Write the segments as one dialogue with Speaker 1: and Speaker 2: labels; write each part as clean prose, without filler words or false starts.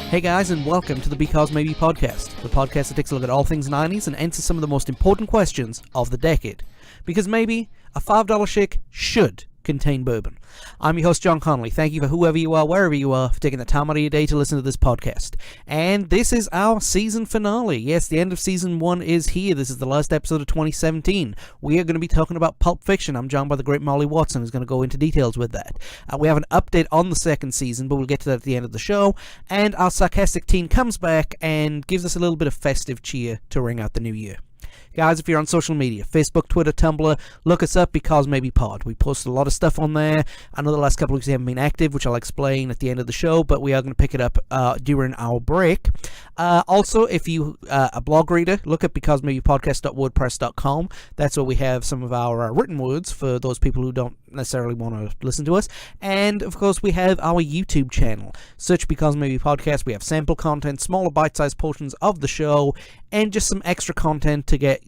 Speaker 1: Hey guys, and welcome to the Because Maybe podcast, the podcast that takes a look at all things 90s and answers some of the most important questions of the decade. Because maybe a $5 shake should contain bourbon. I'm your host, John Connolly. Thank you for whoever you are, wherever you are, for taking the time out of your day to listen to this podcast. And this is our season finale. Yes, the end of season 1 is here. This is the last episode of 2017. We are going to be talking about Pulp Fiction. I'm joined by the great Molly Watson, who's going to go into details with that. We have an update on the second season, but we'll get to that at the end of the show. And our Sarcastic Teen comes back and gives us a little bit of festive cheer to ring out the new year. Guys, if you're on social media, Facebook, Twitter, Tumblr, look us up, Because Maybe Pod. We post a lot of stuff on there. I know the last couple of weeks we haven't been active, which I'll explain at the end of the show, but we are going to pick it up during our break. Also, if you a blog reader, look at becausemaybe.podcast.wordpress.com. That's where we have some of our written words for those people who don't necessarily want to listen to us. And, of course, we have our YouTube channel. Search Because Maybe Podcast. We have sample content, smaller bite-sized portions of the show, and just some extra content to get,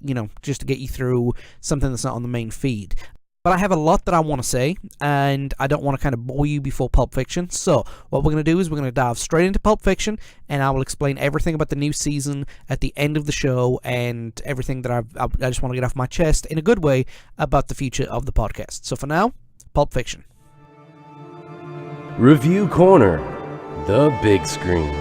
Speaker 1: just to get you through something that's not on the main feed. But I have a lot that I want to say, and I don't want to kind of bore you before Pulp Fiction. So what we're going to do is we're going to dive straight into Pulp Fiction, and I will explain everything about the new season at the end of the show and everything that I just want to get off my chest in a good way about the future of the podcast. So for now, Pulp Fiction.
Speaker 2: Review Corner, the big screen.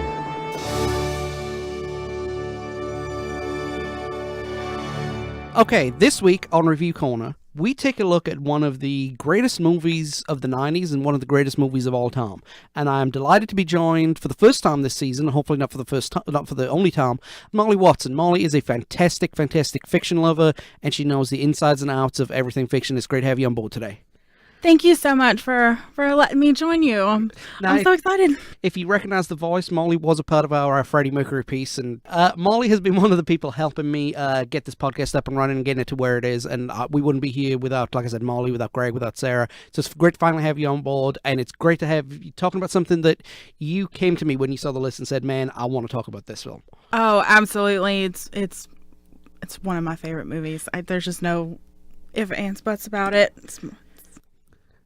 Speaker 1: Okay, this week on Review Corner, we take a look at one of the greatest movies of the 90s and one of the greatest movies of all time. And I am delighted to be joined for the first time this season, hopefully not for the only time, Molly Watson. Molly is a fantastic, fantastic fiction lover, and she knows the insides and outs of everything fiction. It's great to have you on board today.
Speaker 3: Thank you so much for letting me join you. I'm so excited.
Speaker 1: If you recognize the voice, Molly was a part of our Freddie Mercury piece, and Molly has been one of the people helping me get this podcast up and running and getting it to where it is, and we wouldn't be here without, like I said, Molly, without Greg, without Sarah. So it's great to finally have you on board, and it's great to have you talking about something that you came to me when you saw the list and said, man, I want to talk about this film.
Speaker 3: Oh, absolutely. It's one of my favorite movies. There's just no ifs, ands, buts about it.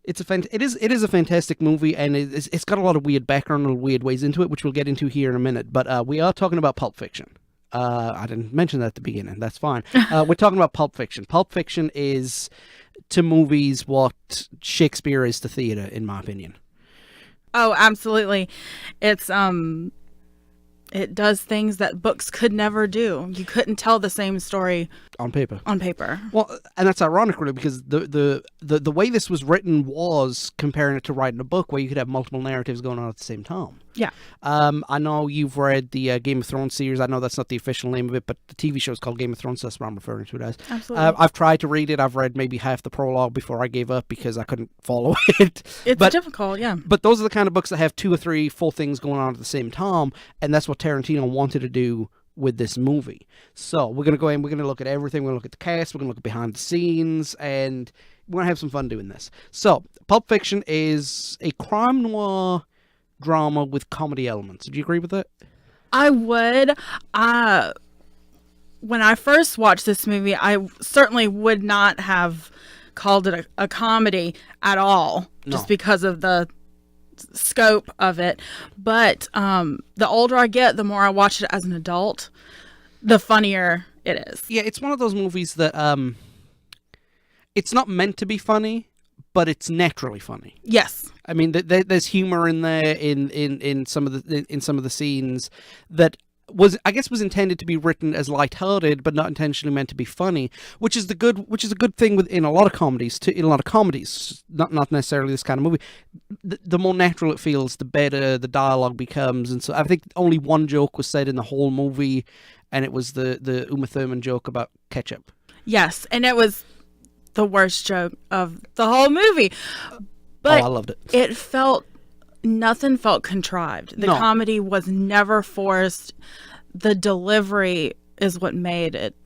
Speaker 1: It is a fantastic movie, and it's got a lot of weird background and weird ways into it, which we'll get into here in a minute. But we are talking about Pulp Fiction. I didn't mention that at the beginning. That's fine. We're talking about Pulp Fiction. Pulp Fiction is to movies what Shakespeare is to theater, in my opinion.
Speaker 3: Oh, absolutely. It does things that books could never do. You couldn't tell the same story
Speaker 1: on paper.
Speaker 3: Well,
Speaker 1: and that's ironic, really, because the way this was written was comparing it to writing a book where you could have multiple narratives going on at the same time.
Speaker 3: Yeah.
Speaker 1: I know you've read the Game of Thrones series. I know that's not the official name of it, but the TV show is called Game of Thrones, so that's what I'm referring to it as.
Speaker 3: Absolutely.
Speaker 1: I've tried to read it. I've read maybe half the prologue before I gave up because I couldn't follow it.
Speaker 3: It's difficult, yeah.
Speaker 1: But those are the kind of books that have 2 or 3 full things going on at the same time, and that's what Tarantino wanted to do with this movie. So we're going to go in, we're going to look at everything. We're going to look at the cast, we're going to look at behind the scenes, and we're going to have some fun doing this. So Pulp Fiction is a crime noir drama with comedy elements. Would you agree with that?
Speaker 3: I would. When I first watched this movie, I certainly would not have called it a comedy at all, just because of the scope of it. But the older I get, the more I watch it as an adult, the funnier it is. Yeah, it's one of those movies that it's not meant to be funny, but it's naturally funny. Yes.
Speaker 1: I mean, there's humor in there in some of the scenes that was intended to be written as lighthearted, but not intentionally meant to be funny, which is a good thing in a lot of comedies too. In a lot of comedies, not necessarily this kind of movie. The more natural it feels, the better the dialogue becomes. And so I think only one joke was said in the whole movie, and it was the Uma Thurman joke about ketchup.
Speaker 3: Yes, and it was the worst joke of the whole movie. But
Speaker 1: I loved it.
Speaker 3: Nothing felt contrived. The comedy was never forced. The delivery is what made it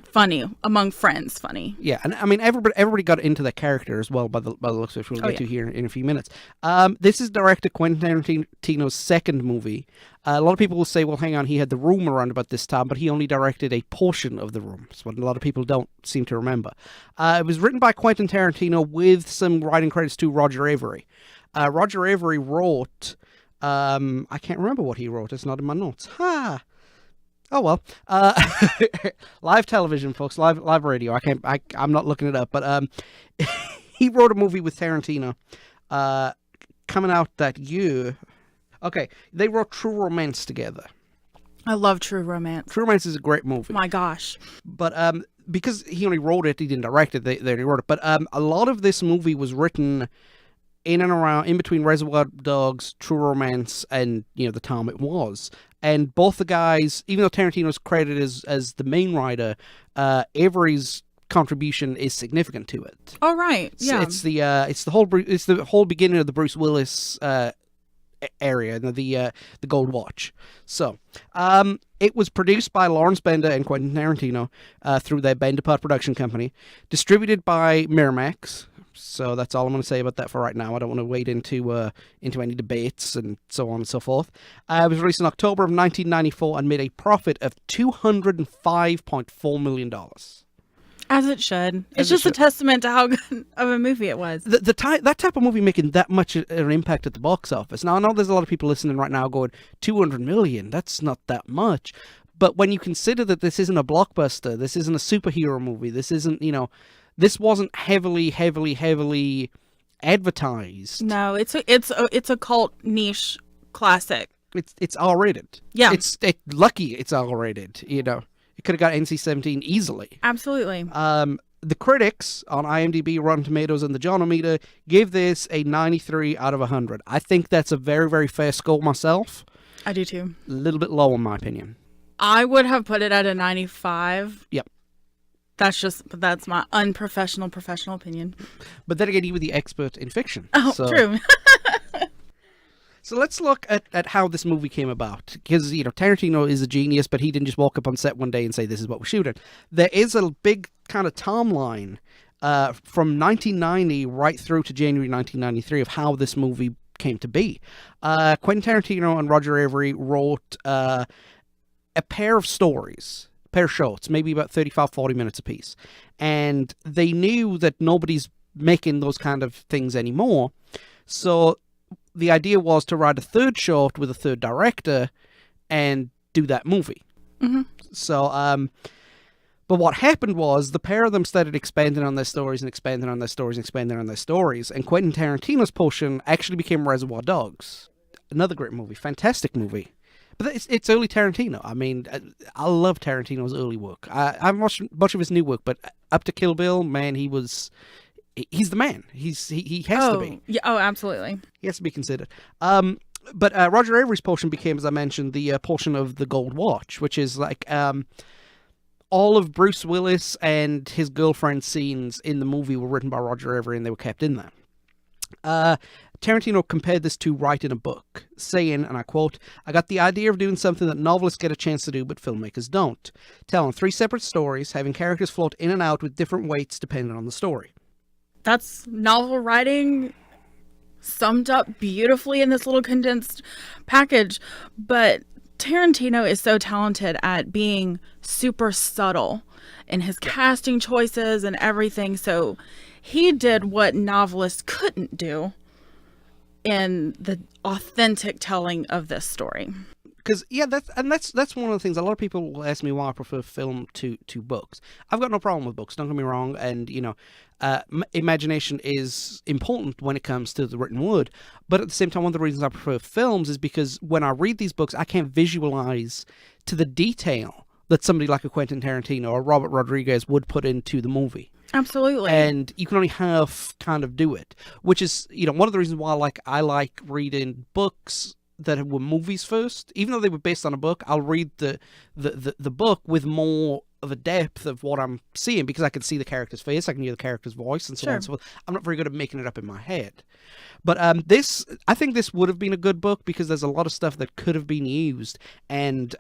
Speaker 3: funny, among friends funny.
Speaker 1: Yeah, and I mean, everybody got into that character as well by the looks of it, which we'll get to here in a few minutes. This is director Quentin Tarantino's second movie. A lot of people will say, well, hang on, he had The Room around about this time, but he only directed a portion of The Room. That's what a lot of people don't seem to remember. It was written by Quentin Tarantino with some writing credits to Roger Avary. Roger Avary wrote
Speaker 4: I can't remember what he wrote. It's not in my notes. Ha! Oh well. Live television, folks. Live radio. I'm not looking it up, but he wrote a movie with Tarantino, coming out that year. Okay, they wrote True Romance together.
Speaker 3: I love True Romance.
Speaker 4: True Romance is a great movie.
Speaker 3: My gosh.
Speaker 4: But because he only wrote it, he didn't direct it. They only wrote it. But a lot of this movie was written in between Reservoir Dogs, True Romance, and the time it was. And both the guys, even though Tarantino's credited as the main writer, Avery's contribution is significant to it.
Speaker 3: Oh right, yeah.
Speaker 4: It's the whole beginning of the Bruce Willis area, the Gold Watch. So, it was produced by Lawrence Bender and Quentin Tarantino through their Bender Pot production company, distributed by Miramax. So that's all I'm going to say about that for right now. I don't want to wade into any debates and so on and so forth. It was released in October of 1994 and made a profit of $205.4 million.
Speaker 3: As it should. It's just a testament to how good of a movie it was.
Speaker 4: That type of movie making that much an impact at the box office. Now, I know there's a lot of people listening right now going, 200 million, that's not that much. But when you consider that this isn't a blockbuster, this isn't a superhero movie, this isn't, this wasn't heavily advertised.
Speaker 3: No, it's a cult niche classic.
Speaker 4: It's R-rated.
Speaker 3: Yeah.
Speaker 4: Lucky it's R-rated, It could have got NC-17 easily.
Speaker 3: Absolutely.
Speaker 4: The critics on IMDb, Rotten Tomatoes, and the Jonometer gave this a 93 out of 100. I think that's a very, very fair score myself.
Speaker 3: I do too.
Speaker 4: A little bit low in my opinion.
Speaker 3: I would have put it at a 95.
Speaker 4: Yep.
Speaker 3: That's my unprofessional professional opinion.
Speaker 4: But then again, you were the expert in fiction.
Speaker 3: Oh,
Speaker 4: so.
Speaker 3: True.
Speaker 4: So let's look at how this movie came about. Because, Tarantino is a genius, but he didn't just walk up on set one day and say, this is what we're shooting. There is a big kind of timeline from 1990 right through to January 1993 of how this movie came to be. Quentin Tarantino and Roger Avery wrote a pair of stories, a pair of shorts, maybe about 35, 40 minutes apiece. And they knew that nobody's making those kind of things anymore. So the idea was to write a third short with a third director and do that movie.
Speaker 3: Mm-hmm.
Speaker 4: So, but what happened was the pair of them started expanding on their stories and expanding on their stories and expanding on their stories. And Quentin Tarantino's portion actually became Reservoir Dogs. Another great movie. Fantastic movie. But it's early Tarantino. I mean, I love Tarantino's early work. I haven't watched much of his new work, but up to Kill Bill, man, he's the man. He has to be.
Speaker 3: Yeah. Oh, absolutely.
Speaker 4: He has to be considered. But Roger Avery's portion became, as I mentioned, the portion of the Gold Watch, which is like all of Bruce Willis and his girlfriend scenes in the movie were written by Roger Avery, and they were kept in there. Tarantino compared this to writing a book, saying, and I quote, "I got the idea of doing something that novelists get a chance to do, but filmmakers don't. Telling 3 separate stories, having characters float in and out with different weights depending on the story."
Speaker 3: That's novel writing summed up beautifully in this little condensed package. But Tarantino is so talented at being super subtle in his casting choices and everything. So he did what novelists couldn't do in the authentic telling of this story.
Speaker 4: Because that's one of the things. A lot of people will ask me why I prefer film to books. I've got no problem with books. Don't get me wrong. And imagination is important when it comes to the written word. But at the same time, one of the reasons I prefer films is because when I read these books, I can't visualize to the detail that somebody like a Quentin Tarantino or Robert Rodriguez would put into the movie.
Speaker 3: Absolutely.
Speaker 4: And you can only half kind of do it, which is one of the reasons why I like reading books that were movies first. Even though they were based on a book, I'll read the book with more of a depth of what I'm seeing, because I can see the character's face, I can hear the character's voice, and so on and so forth. I'm not very good at making it up in my head. But I think this would have been a good book, because there's a lot of stuff that could have been used. And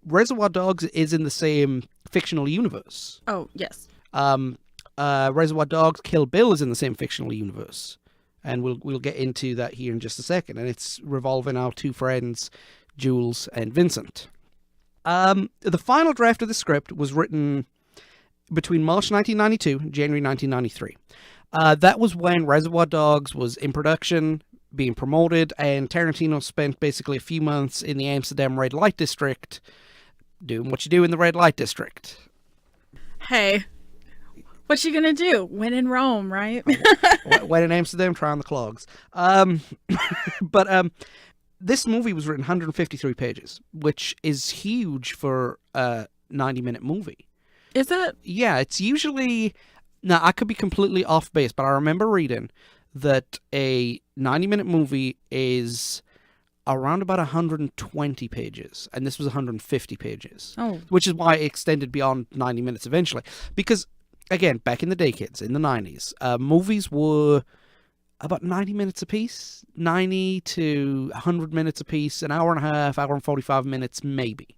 Speaker 4: Reservoir Dogs is in the same fictional universe.
Speaker 3: Oh, yes.
Speaker 4: Reservoir Dogs, Kill Bill is in the same fictional universe. And we'll get into that here in just a second. And it's revolving our 2 friends, Jules and Vincent. The final draft of the script was written between March 1992 and January 1993. That was when Reservoir Dogs was in production, being promoted, and Tarantino spent basically a few months in the Amsterdam red light district doing what you do in the red light district.
Speaker 3: Hey, what you gonna do? When in Rome, right?
Speaker 4: When in Amsterdam, try on the clogs. This movie was written 153 pages, which is huge for a 90-minute movie.
Speaker 3: Is it?
Speaker 4: Yeah, it's usually... Now, I could be completely off base, but I remember reading that a 90-minute movie is around about 120 pages, and this was 150 pages.
Speaker 3: Oh.
Speaker 4: Which is why it extended beyond 90 minutes eventually. Because, again, back in the day, kids, in the 90s, movies were about 90 minutes apiece, 90 to 100 minutes apiece, an hour and a half, hour and 45 minutes, maybe.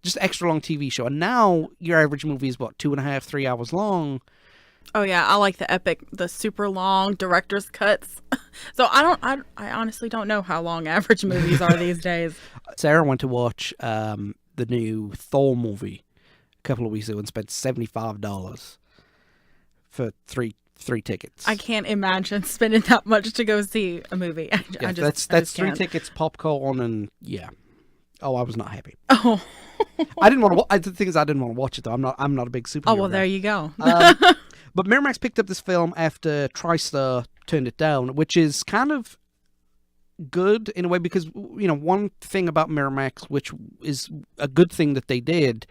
Speaker 4: Just extra long TV show. And now your average movie is, 2.5, 3 hours long.
Speaker 3: Oh yeah, I like the super long director's cuts. So I honestly don't know how long average movies are these days.
Speaker 4: Sarah went to watch the new Thor movie a couple of weeks ago and spent $75 for three tickets.
Speaker 3: I can't imagine spending that much to go see a movie.
Speaker 4: That's 3 tickets, popcorn, and yeah. Oh, I was not happy.
Speaker 3: Oh.
Speaker 4: I didn't want to. The thing is, I didn't want to watch it though. I'm not a big superhero.
Speaker 3: Oh well,
Speaker 4: guy.
Speaker 3: there you go.
Speaker 4: But Miramax picked up this film after TriStar turned it down, which is kind of good in a way because, one thing about Miramax, which is a good thing that they did,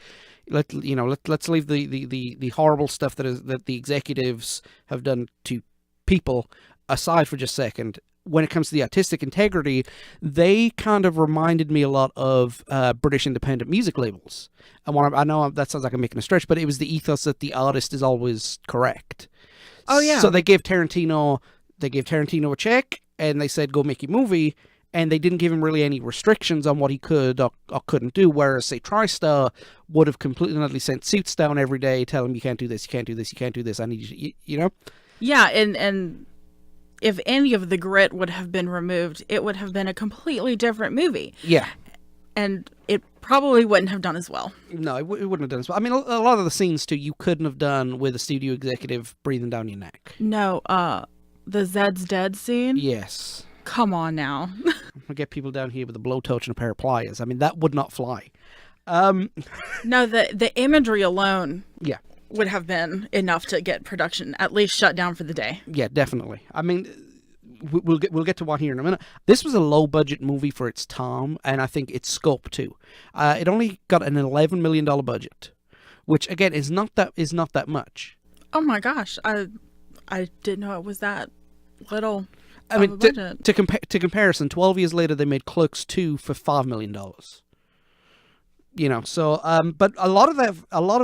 Speaker 4: let's leave the horrible stuff that the executives have done to people aside for just a second. When it comes to the artistic integrity, they kind of reminded me a lot of British independent music labels. And I know that sounds like I'm making a stretch, but it was the ethos that the artist is always correct.
Speaker 3: Oh yeah.
Speaker 4: So they gave Tarantino a check, and they said, "Go make your movie," and they didn't give him really any restrictions on what he could or couldn't do. Whereas, say, TriStar would have completely and utterly sent suits down every day, telling him, "You can't do this, you can't do this, you can't do this. I need you," you know.
Speaker 3: Yeah, and if any of the grit would have been removed, it would have been a completely different movie.
Speaker 4: Yeah. And
Speaker 3: it probably wouldn't have done as well.
Speaker 4: No, it wouldn't have done as well. I mean, a lot of the scenes, too, you couldn't have done with a studio executive breathing down your neck.
Speaker 3: No, the Zed's dead scene?
Speaker 4: Yes.
Speaker 3: Come on now.
Speaker 4: I'm going to get people down here with a blowtorch and a pair of pliers. I mean, that would not fly.
Speaker 3: No, the imagery alone...
Speaker 4: Yeah.
Speaker 3: Would have been enough to get production at least shut down for the day.
Speaker 4: Yeah, definitely. I mean, we'll get to why here in a minute. This was a low budget movie for its time, and I think its scope too. It only got an $11 million budget, which again is not that much.
Speaker 3: Oh my gosh, I didn't know it was that little.
Speaker 4: I mean, to comparison, 12 years later they made Clerks 2 for $5 million. So but a lot of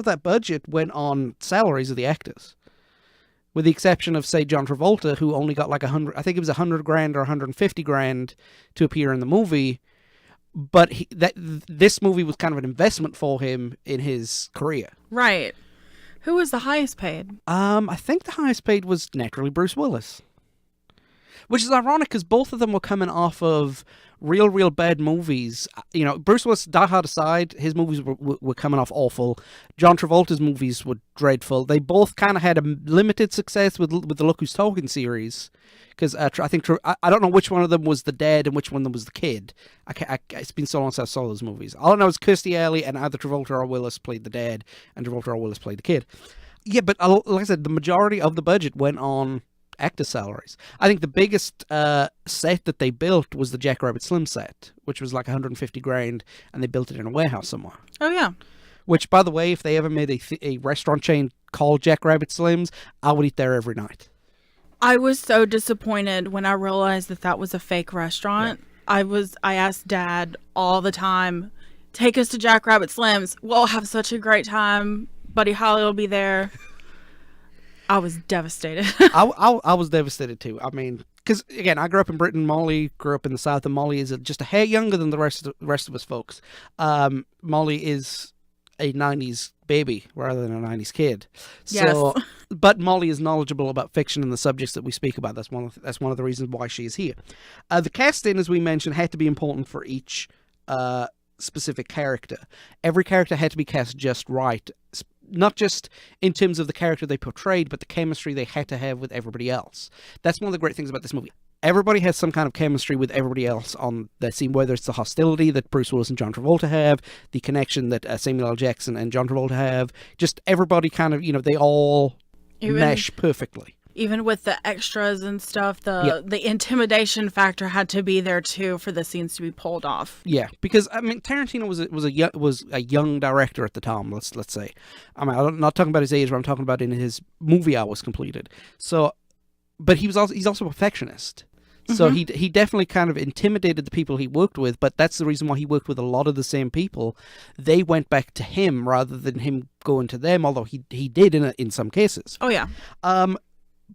Speaker 4: that budget went on salaries of the actors, with the exception of, say, John Travolta, who only got like I think it was $100,000 or $150,000 to appear in the movie. But this movie was kind of an investment for him in his career.
Speaker 3: Right. Who was the highest paid?
Speaker 4: I think the highest paid was naturally Bruce Willis. Which is ironic because both of them were coming off of real bad movies. Bruce Willis, Die Hard aside, his movies were coming off awful. John Travolta's movies were dreadful. They both kind of had a limited success with the Look Who's Talking series. Because I think, I don't know which one of them was the dad and which one of them was the kid. It's been so long since I saw those movies. All I know is Kirstie Alley and either Travolta or Willis played the dad and Travolta or Willis played the kid. Yeah, but like I said, the majority of the budget went on actor salaries. I think the biggest set that they built was the Jackrabbit Slim set, which was like $150,000, and they built it in a warehouse somewhere.
Speaker 3: Oh yeah.
Speaker 4: Which, by the way, if they ever made a restaurant chain called Jackrabbit Slims, I would eat there every night.
Speaker 3: I was so disappointed when I realized that was a fake restaurant. Yeah. I asked Dad all the time, "Take us to Jackrabbit Slims. We'll have such a great time. Buddy Holly will be there." I was devastated.
Speaker 4: I was devastated too. I mean, because again, I grew up in Britain. Molly grew up in the South, and Molly is just a hair younger than the rest of us folks. Molly is a 90s baby rather than a 90s kid. So,
Speaker 3: yes.
Speaker 4: But Molly is knowledgeable about fiction and the subjects that we speak about. That's one of the reasons why she is here. The casting, as we mentioned, had to be important for each specific character. Every character had to be cast just right. Not just in terms of the character they portrayed, but the chemistry they had to have with everybody else. That's one of the great things about this movie. everybody has some kind of chemistry with everybody else on that scene, whether it's the hostility that Bruce Willis and John Travolta have, the connection that Samuel L. Jackson and John Travolta have, just everybody kind of, they all mesh perfectly.
Speaker 3: Even with the extras and stuff, the intimidation factor had to be there too for the scenes to be pulled off. Yeah,
Speaker 4: because Tarantino was a young director at the time. Let's say, I'm not talking about his age, but I'm talking about in his movie hours completed. So, but he's also a perfectionist. So he definitely kind of intimidated the people he worked with, but that's the reason why he worked with a lot of the same people. They went back to him rather than him going to them, although he did in some cases.
Speaker 3: Oh yeah.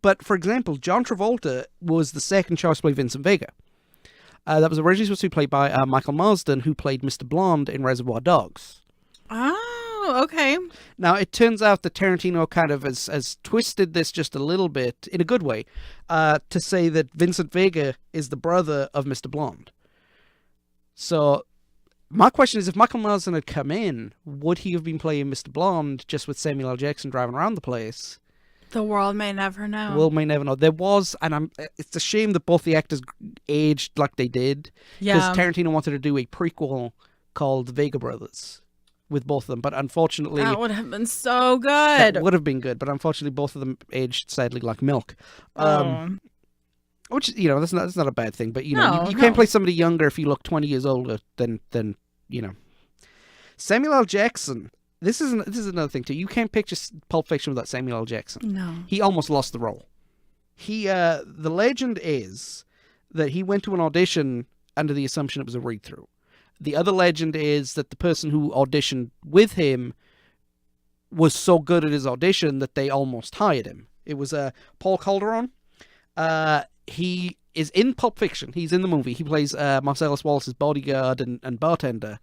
Speaker 4: But, for example, John Travolta was the second choice to play Vincent Vega. That was originally supposed to be played by Michael Marsden, who played Mr. Blonde in Reservoir Dogs.
Speaker 3: Oh, okay.
Speaker 4: Now, it turns out that Tarantino kind of has twisted this just a little bit, in a good way, to say that Vincent Vega is the brother of Mr. Blonde. So, my question is, if Michael Marsden had come in, would he have been playing Mr. Blonde just with Samuel L. Jackson driving around the place?
Speaker 3: The world may never know.
Speaker 4: The world may never know. There was, and it's a shame that both the actors aged like they did.
Speaker 3: Yeah.
Speaker 4: Because Tarantino wanted to do a prequel called The Vega Brothers with both of them, but unfortunately...
Speaker 3: That would have been so good.
Speaker 4: That would have been good, but unfortunately both of them aged sadly like milk. Which, that's not a bad thing, but, you can't play somebody younger if you look 20 years older than. Samuel L. Jackson... This is another thing too. You can't picture Pulp Fiction without Samuel L. Jackson.
Speaker 3: No.
Speaker 4: He almost lost the role. The legend is that he went to an audition under the assumption it was a read-through. The other legend is that the person who auditioned with him was so good at his audition that they almost hired him. It was Paul Calderon. He is in Pulp Fiction. He's in the movie. He plays Marcellus Wallace's bodyguard and bartender.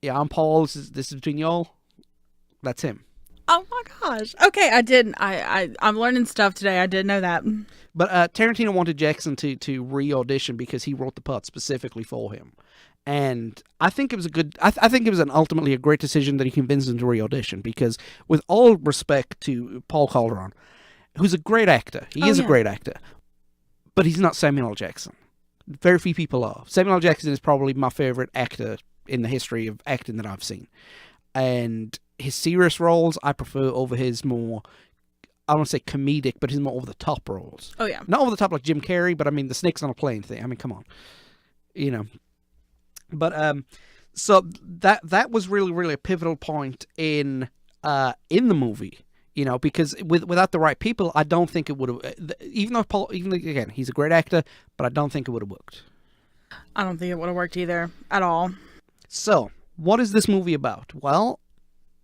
Speaker 4: Yeah, I'm Paul. This is between y'all. That's him.
Speaker 3: Oh my gosh. Okay, I didn't. I'm learning stuff today. I didn't know that.
Speaker 4: But Tarantino wanted Jackson to re-audition because he wrote the part specifically for him. And I think it was I think it was ultimately a great decision that he convinced him to re-audition, because with all respect to Paul Calderon, who's a great actor. He is a great actor. But he's not Samuel L. Jackson. Very few people are. Samuel L. Jackson is probably my favorite actor in the history of acting that I've seen. And his serious roles I prefer over his more, I don't want to say comedic, but his more over-the-top roles.
Speaker 3: Oh, yeah.
Speaker 4: Not over-the-top like Jim Carrey, but the snakes on a plane thing. Come on. But, so that was really, really a pivotal point in the movie, because without the right people, I don't think it would have, even again, he's a great actor, but I don't think it would have worked.
Speaker 3: I don't think it would have worked either, at all. So,
Speaker 4: what is this movie about? Well,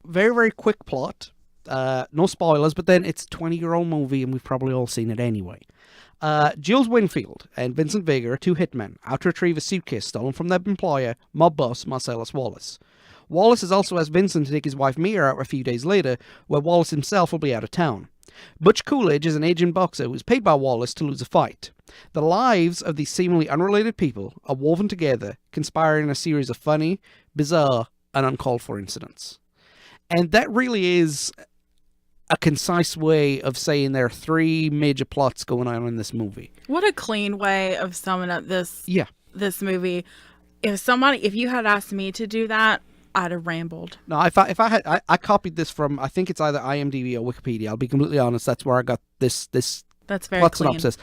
Speaker 4: very, very quick plot. No spoilers, but then it's a 20-year-old movie, and we've probably all seen it anyway. Jules Winfield and Vincent Vega are two hitmen out to retrieve a suitcase stolen from their employer, mob boss Marcellus Wallace. Wallace has also asked Vincent to take his wife Mia out a few days later, where Wallace himself will be out of town. Butch Coolidge is an aging boxer who is paid by Wallace to lose a fight. The lives of these seemingly unrelated people are woven together, conspiring in a series of funny, bizarre, and uncalled for incidents. And that really is a concise way of saying there are three major plots going on in this movie.
Speaker 3: What a clean way of summing up this movie. If you had asked me to do that, I'd have rambled.
Speaker 4: No, I copied this from, I think it's either IMDb or Wikipedia. I'll be completely honest, that's where I got this
Speaker 3: that's very
Speaker 4: plot
Speaker 3: clean.
Speaker 4: synopsis.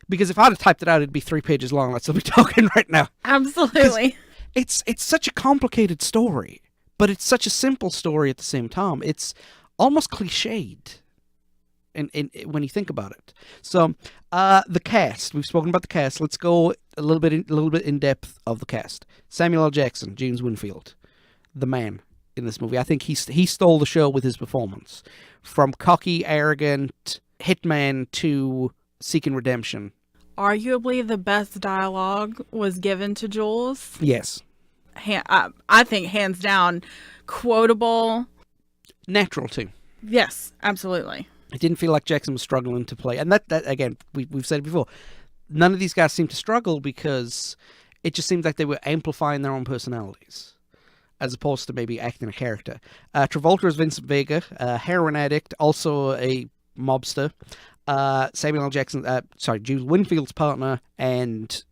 Speaker 4: Because if I'd have typed it out, it'd be 3 pages long. I'd still be talking right now.
Speaker 3: Absolutely.
Speaker 4: It's such a complicated story, but it's such a simple story at the same time. It's almost cliched in when you think about it. So, the cast. We've spoken about the cast. Let's go a little bit in depth of the cast. Samuel L. Jackson, James Winfield, the man in this movie. I think he stole the show with his performance. From cocky, arrogant hitman to seeking redemption.
Speaker 3: Arguably the best dialogue was given to Jules.
Speaker 4: Yes.
Speaker 3: I think hands down quotable.
Speaker 4: Natural too.
Speaker 3: Yes, absolutely.
Speaker 4: It didn't feel like Jackson was struggling to play. And that again, we've said it before. None of these guys seemed to struggle because it just seemed like they were amplifying their own personalities, as opposed to maybe acting a character. Travolta is Vincent Vega, a heroin addict, also a mobster. Samuel L. Jackson, Jules Winfield's partner, and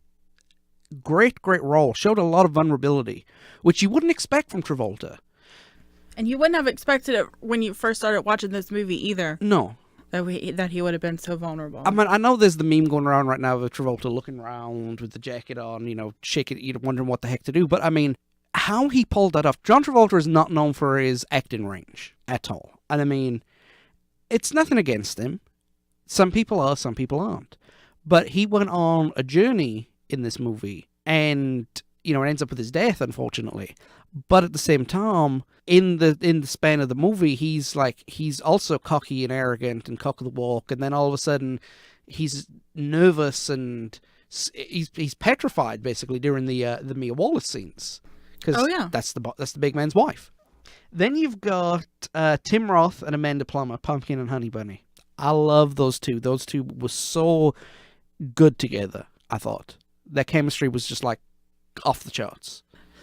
Speaker 4: great role. Showed a lot of vulnerability, which you wouldn't expect from Travolta.
Speaker 3: And you wouldn't have expected it when you first started watching this movie either.
Speaker 4: No.
Speaker 3: That he would have been so vulnerable.
Speaker 4: I mean, I know there's the meme going around right now of Travolta looking around with the jacket on, shaking, wondering what the heck to do. But I mean, how he pulled that off. John Travolta is not known for his acting range at all. And I mean, it's nothing against him. Some people are, some people aren't. But he went on a journey in this movie, and it ends up with his death, unfortunately. But at the same time, in the span of the movie, he's also cocky and arrogant and cock of the walk, and then all of a sudden, he's nervous and he's petrified basically during the Mia Wallace scenes, because that's the big man's wife. Then you've got Tim Roth and Amanda Plummer, Pumpkin and Honey Bunny. I love those two. Those two were so good together. I thought their chemistry was just like off the charts.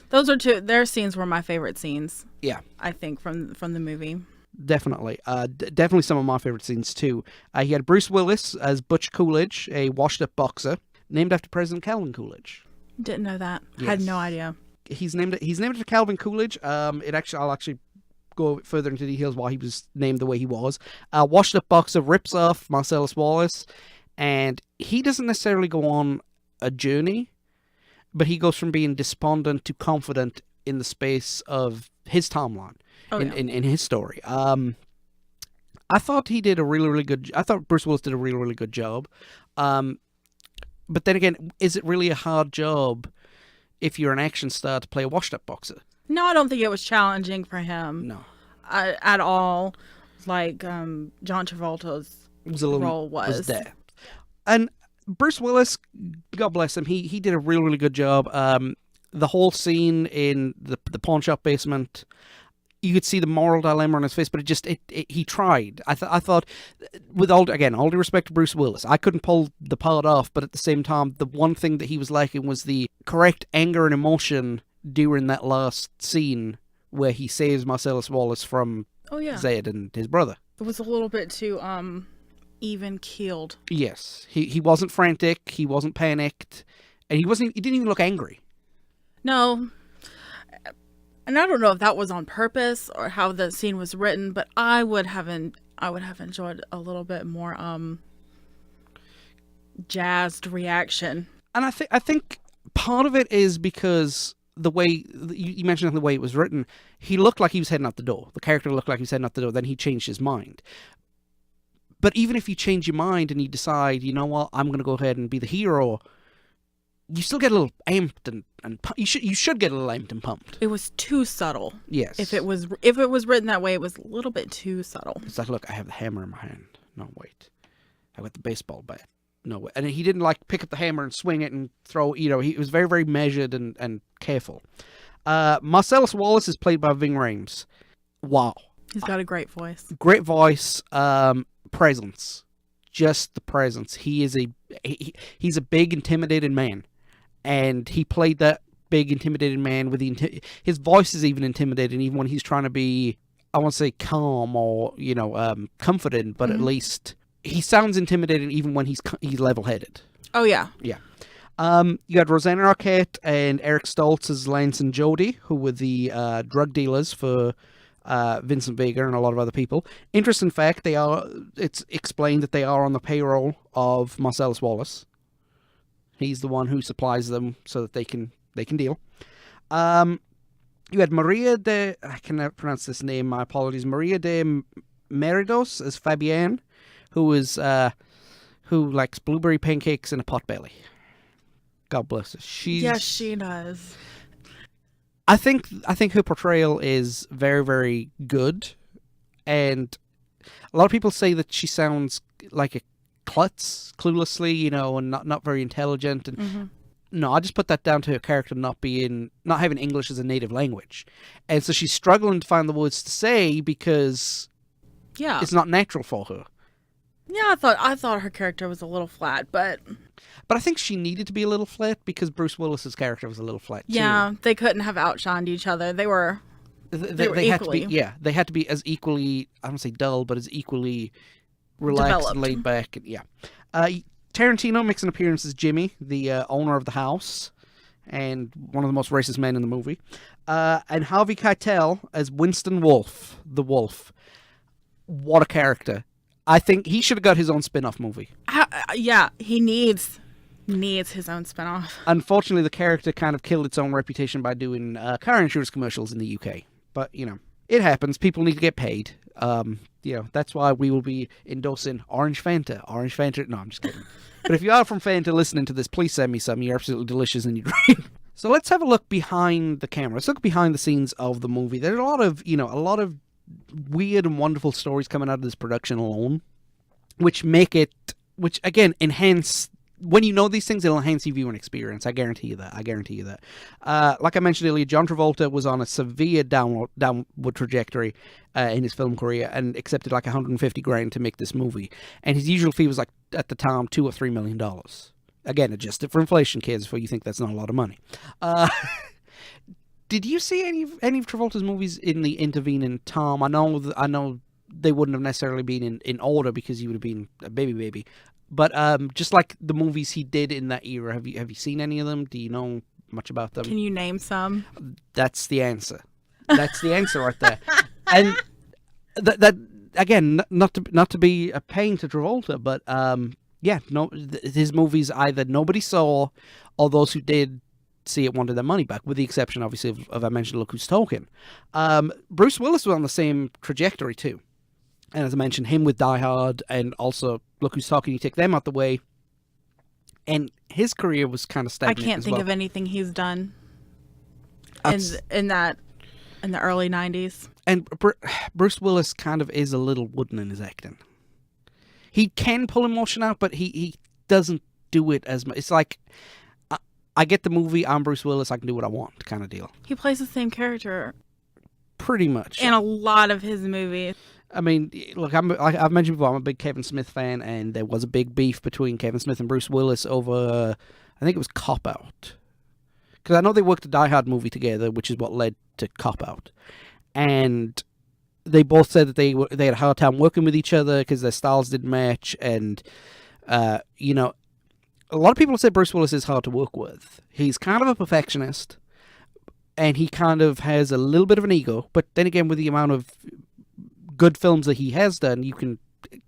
Speaker 3: Those are their scenes were my favorite scenes.
Speaker 4: Yeah,
Speaker 3: I think from the movie.
Speaker 4: Definitely, definitely some of my favorite scenes too. He had Bruce Willis as Butch Coolidge, a washed-up boxer named after President Calvin Coolidge.
Speaker 3: Didn't know that.
Speaker 4: Yes.
Speaker 3: Had no idea.
Speaker 4: He's named after Calvin Coolidge. I'll actually go further into details why he was named the way he was. Washed-up boxer rips off Marcellus Wallace, and he doesn't necessarily go on a journey, but he goes from being despondent to confident in the space of his timeline, in his story. I thought he did a really good. I thought Bruce Willis did a really good job. But then again, is it really a hard job if you're an action star to play a washed-up boxer?
Speaker 3: No, I don't think it was challenging for him.
Speaker 4: No,
Speaker 3: at all. Like John Travolta's role was
Speaker 4: there, and Bruce Willis, God bless him, he did a really good job. The whole scene in the pawn shop basement, you could see the moral dilemma on his face, but he tried. I thought, with all due respect to Bruce Willis, I couldn't pull the part off, but at the same time, the one thing that he was lacking was the correct anger and emotion during that last scene where he saves Marcellus Wallace from Zed and his brother.
Speaker 3: It was a little bit too even keeled.
Speaker 4: Yes, he wasn't frantic, he wasn't panicked, and he didn't even look angry.
Speaker 3: No, and I don't know if that was on purpose or how the scene was written, but I would have enjoyed a little bit more jazzed reaction.
Speaker 4: And I think part of it is because the way you mentioned the way it was written, he looked like he was heading out the door. The character looked like he was heading out the door. Then he changed his mind. But even if you change your mind and you decide, you know what, I'm going to go ahead and be the hero, you still get a little amped and you should get a little amped and pumped.
Speaker 3: It was too subtle.
Speaker 4: Yes.
Speaker 3: If it was written that way, it was a little bit too subtle.
Speaker 4: It's like, look, I have the hammer in my hand. No, wait. I got the baseball bat. No, wait. And he didn't like pick up the hammer and swing it and throw, he was very, very measured and careful. Marcellus Wallace is played by Ving Rhames. Wow.
Speaker 3: He's got a great voice.
Speaker 4: Great voice. Presence, just the presence. He's a big intimidated man, and he played that big intimidated man with his voice is even intimidating, even when he's trying to be, I won't say calm or confident, but at least he sounds intimidating even when he's level-headed.
Speaker 3: Oh yeah.
Speaker 4: You had Rosanna Arquette and Eric Stoltz as Lance and Jody, who were the drug dealers for Vincent Vega and a lot of other people. Interesting fact, it's explained that they are on the payroll of Marcellus Wallace. He's the one who supplies them so that they can deal. You had I cannot pronounce this name, my apologies, Maria de Meridos as Fabienne, who likes blueberry pancakes in a potbelly. God bless her.
Speaker 3: Yes, she does.
Speaker 4: I think her portrayal is very, very good, and a lot of people say that she sounds like a klutz, cluelessly, and not very intelligent. And no, I just put that down to her character not having English as a native language, and so she's struggling to find the words to say because it's not natural for her.
Speaker 3: Yeah, I thought her character was a little flat, but
Speaker 4: I think she needed to be a little flat because Bruce Willis's character was a little flat too.
Speaker 3: Yeah, they couldn't have outshined each other. They were
Speaker 4: they had to be, they had to be as equally, I don't say dull, but as equally relaxed and
Speaker 3: developed.
Speaker 4: laid back. Yeah. Tarantino makes an appearance as Jimmy, the owner of the house, and one of the most racist men in the movie. And Harvey Keitel as Winston Wolfe, the Wolf. What a character. I think he should have got his own spin-off movie.
Speaker 3: Yeah, he needs his own spinoff.
Speaker 4: Unfortunately, the character kind of killed its own reputation by doing car insurance commercials in the UK. But, it happens. People need to get paid. That's why we will be endorsing Orange Fanta. Orange Fanta. No, I'm just kidding. But if you are from Fanta listening to this, please send me some. You're absolutely delicious in your drink. So let's have a look behind the camera. Let's look behind the scenes of the movie. There's a lot of weird and wonderful stories coming out of this production alone, which again enhance. When you know these things, it'll enhance your viewing experience. I guarantee you that. Like I mentioned earlier, John Travolta was on a severe downward trajectory in his film career and accepted like $150,000 to make this movie. And his usual fee was like, at the time, $2 or $3 million. Again, adjusted for inflation, kids, for you think that's not a lot of money. Did you see any of Travolta's movies in the intervening time? I know they wouldn't have necessarily been in order because he would have been a baby. But just like the movies he did in that era, have you seen any of them? Do you know much about them?
Speaker 3: Can you name some?
Speaker 4: That's the answer. That's the answer right there. And that again, not to be a pain to Travolta, but his movies either nobody saw, or those who did see it wanted their money back, with the exception, obviously, of I mentioned Look Who's Talking. Bruce Willis was on the same trajectory too. And as I mentioned, him with Die Hard, and also Look Who's Talking, you take them out the way. And his career was kind of stagnant.
Speaker 3: I can't think of anything he's done in the early 90s.
Speaker 4: And Bruce Willis kind of is a little wooden in his acting. He can pull emotion out, but he doesn't do it as much. It's like, I get the movie, I'm Bruce Willis, I can do what I want kind of deal.
Speaker 3: He plays the same character.
Speaker 4: Pretty much.
Speaker 3: In a lot of his movies.
Speaker 4: I mean, look, I've mentioned before, I'm a big Kevin Smith fan, and there was a big beef between Kevin Smith and Bruce Willis over, I think it was Cop Out. Because I know they worked a Die Hard movie together, which is what led to Cop Out. And they both said that they had a hard time working with each other because their styles didn't match. And, a lot of people say Bruce Willis is hard to work with. He's kind of a perfectionist, and he kind of has a little bit of an ego. But then again, with the amount of good films that he has done, you can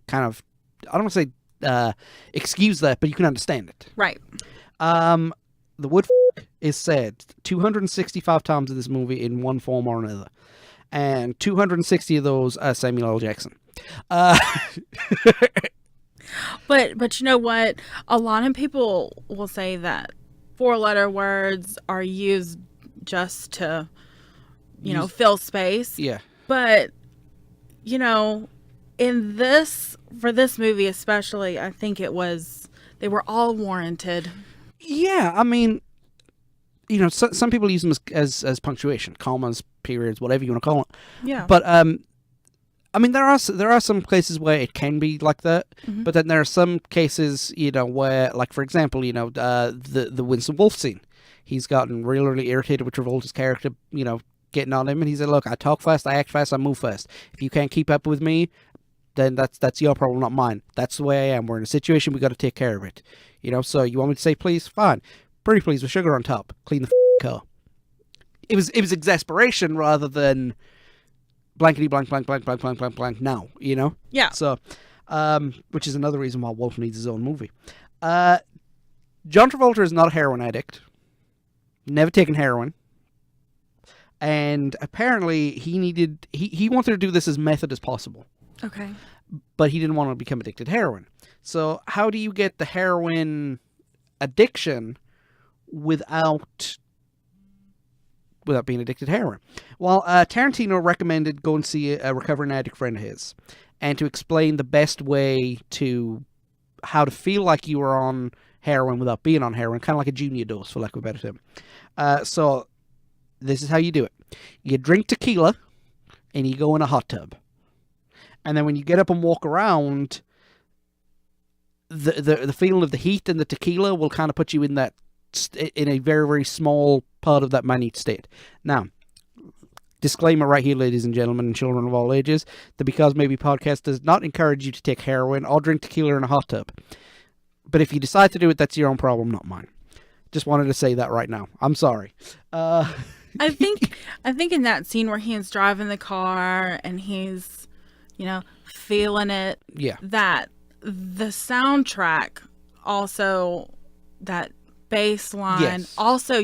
Speaker 4: kind of, I don't want to say excuse that, but you can understand it.
Speaker 3: Right.
Speaker 4: The word is said 265 times in this movie in one form or another. And 260 of those are Samuel L. Jackson.
Speaker 3: But you know what? A lot of people will say that 4-letter words are used just to, fill space.
Speaker 4: Yeah.
Speaker 3: But, for this movie especially, I think they were all warranted.
Speaker 4: Yeah, I mean, some people use them as punctuation, commas, periods, whatever you want to call it.
Speaker 3: Yeah.
Speaker 4: But I mean, there are some cases where it can be like that, but then there are some cases, where, like, for example, the Winston Wolfe scene. He's gotten really irritated with Travolta's character, getting on him, and he said, "Look, I talk fast, I act fast, I move fast. If you can't keep up with me, then that's your problem, not mine. That's the way I am. We're in a situation, we got to take care of it. So you want me to say please? Fine. Pretty please with sugar on top. Clean the car." It was exasperation rather than blankety blank blank blank blank blank blank blank now,
Speaker 3: Yeah.
Speaker 4: So, which is another reason why Wolf needs his own movie. John Travolta is not a heroin addict. Never taken heroin. And apparently he wanted to do this as method as possible.
Speaker 3: Okay.
Speaker 4: But he didn't want to become addicted to heroin. So how do you get the heroin addiction without being addicted to heroin? Well, Tarantino recommended go and see a recovering addict friend of his, and to explain the best way to how to feel like you were on heroin without being on heroin, kind of like a junior dose, for lack of a better term. So this is how you do it. You drink tequila, and you go in a hot tub. And then when you get up and walk around, the feeling of the heat and the tequila will kind of put you in a very, very small part of that minute state. Now, Disclaimer right here, ladies and gentlemen and children of all ages, the Because Maybe podcast does not encourage you to take heroin or drink tequila in a hot tub. But if you decide to do it, that's your own problem, not mine. Just wanted to say that right now. I'm sorry.
Speaker 3: I think in that scene where he's driving the car and he's, feeling it.
Speaker 4: Yeah.
Speaker 3: That the soundtrack also, that bass line also,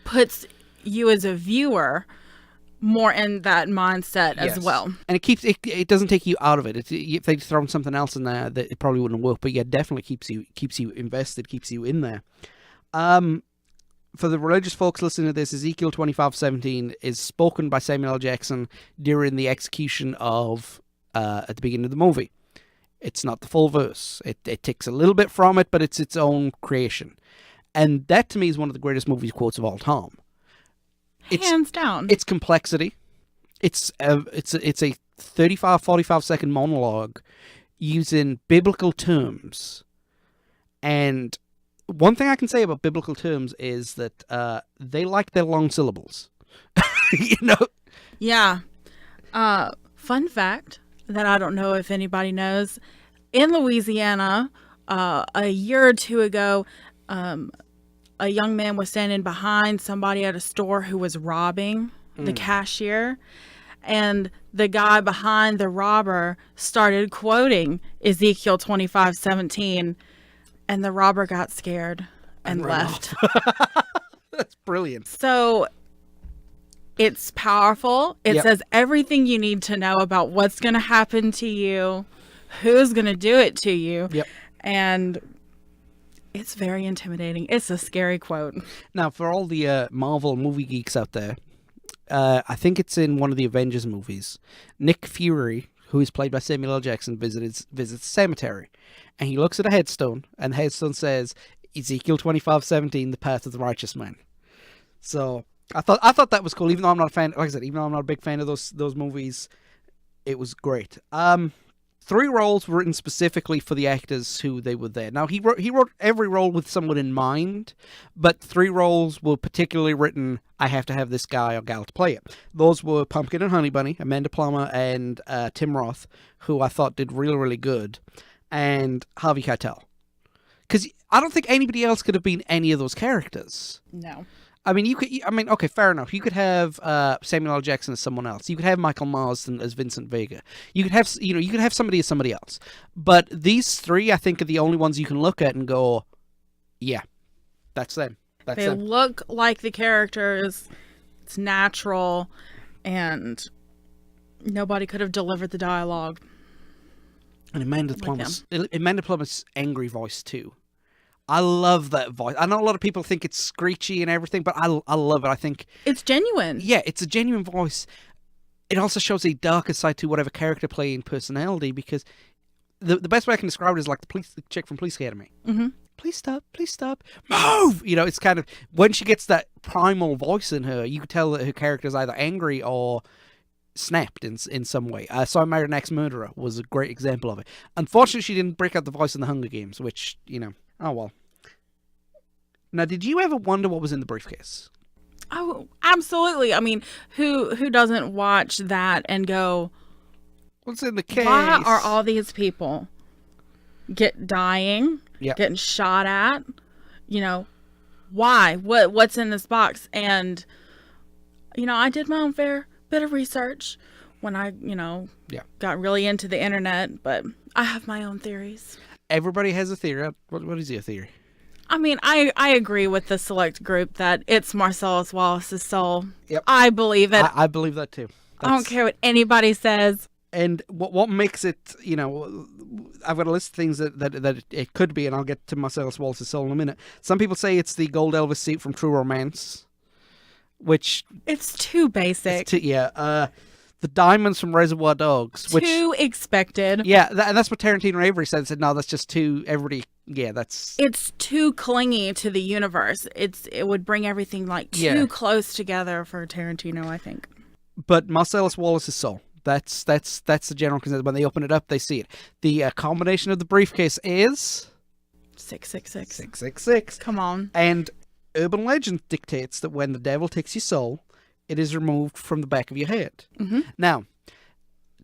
Speaker 3: puts you as a viewer more in that mindset as well.
Speaker 4: And it doesn't take you out of it. If they'd thrown something else in there, that it probably wouldn't work. But yeah, definitely keeps you invested, keeps you in there. For the religious folks listening to this, Ezekiel 25:17 is spoken by Samuel L. Jackson during the execution of at the beginning of the movie. It's not the full verse. It takes a little bit from it, but it's its own creation. And that, to me, is one of the greatest movie quotes of all time.
Speaker 3: Hands down.
Speaker 4: Its complexity. It's a 35, 45-second monologue using biblical terms. And one thing I can say about biblical terms is that they like their long syllables.
Speaker 3: Yeah. Fun fact that I don't know if anybody knows. In Louisiana, a year or two ago, a young man was standing behind somebody at a store who was robbing the cashier. And the guy behind the robber started quoting Ezekiel 25:17, and the robber got scared and left.
Speaker 4: That's brilliant.
Speaker 3: So it's powerful. It says everything you need to know about what's going to happen to you, who's going to do it to you.
Speaker 4: Yep.
Speaker 3: And it's very intimidating. It's a scary quote.
Speaker 4: Now, for all the Marvel movie geeks out there, I think it's in one of the Avengers movies. Nick Fury, who is played by Samuel L. Jackson, visits the cemetery. And he looks at a headstone, and the headstone says, Ezekiel 25:17, the path of the righteous man. So I thought that was cool, even though I'm not a fan. Like I said, even though I'm not a big fan of those movies, it was great. 3 roles were written specifically for the actors who they were there. Now, he wrote every role with someone in mind, but 3 roles were particularly written, I have to have this guy or gal to play it. Those were Pumpkin and Honey Bunny, Amanda Plummer and Tim Roth, who I thought did really, really good, and Harvey Keitel. Because I don't think anybody else could have been any of those characters.
Speaker 3: No.
Speaker 4: I mean, okay, fair enough. You could have Samuel L. Jackson as someone else. You could have Michael Marsden as Vincent Vega. You could have somebody as somebody else. But these 3, I think, are the only ones you can look at and go, yeah, that's them.
Speaker 3: They look like the characters. It's natural, and nobody could have delivered the dialogue.
Speaker 4: And Amanda Plummer's angry voice too. I love that voice. I know a lot of people think it's screechy and everything, but I love it. I think
Speaker 3: it's genuine.
Speaker 4: Yeah, it's a genuine voice. It also shows a darker side to whatever character playing personality, because the best way I can describe it is like the chick from Police Academy.
Speaker 3: Mm-hmm.
Speaker 4: Please stop, move! It's kind of, when she gets that primal voice in her, you can tell that her character is either angry or snapped in some way. So I Married an Ex-Murderer was a great example of it. Unfortunately, she didn't break out the voice in the Hunger Games, which, oh well. Now, did you ever wonder what was in the briefcase?
Speaker 3: Oh, absolutely. I mean, who doesn't watch that and go,
Speaker 4: what's in the case?
Speaker 3: Why are all these people dying, getting shot at? Why? What's in this box? And, I did my own fair bit of research when I, got really into the internet, but I have my own theories.
Speaker 4: Everybody has a theory. What is your theory?
Speaker 3: I mean, I agree with the select group that it's Marcellus Wallace's soul.
Speaker 4: Yep.
Speaker 3: I believe it.
Speaker 4: I believe that too.
Speaker 3: I don't care what anybody says.
Speaker 4: And what makes it, I've got a list of things that it could be, and I'll get to Marcellus Wallace's soul in a minute. Some people say it's the gold Elvis suit from True Romance, which...
Speaker 3: It's too basic.
Speaker 4: The diamonds from Reservoir Dogs.
Speaker 3: Too expected.
Speaker 4: Yeah, and that's what Tarantino and Avery said. Said, no, that's just too... Everybody... Yeah, that's...
Speaker 3: It's too clingy to the universe. It would bring everything too close together for Tarantino, I think.
Speaker 4: But Marcellus Wallace's soul. That's the general consensus. When they open it up, they see it. The combination of the briefcase is...
Speaker 3: 666.
Speaker 4: 666.
Speaker 3: Come on.
Speaker 4: And urban legend dictates that when the devil takes your soul, it is removed from the back of your head. Now,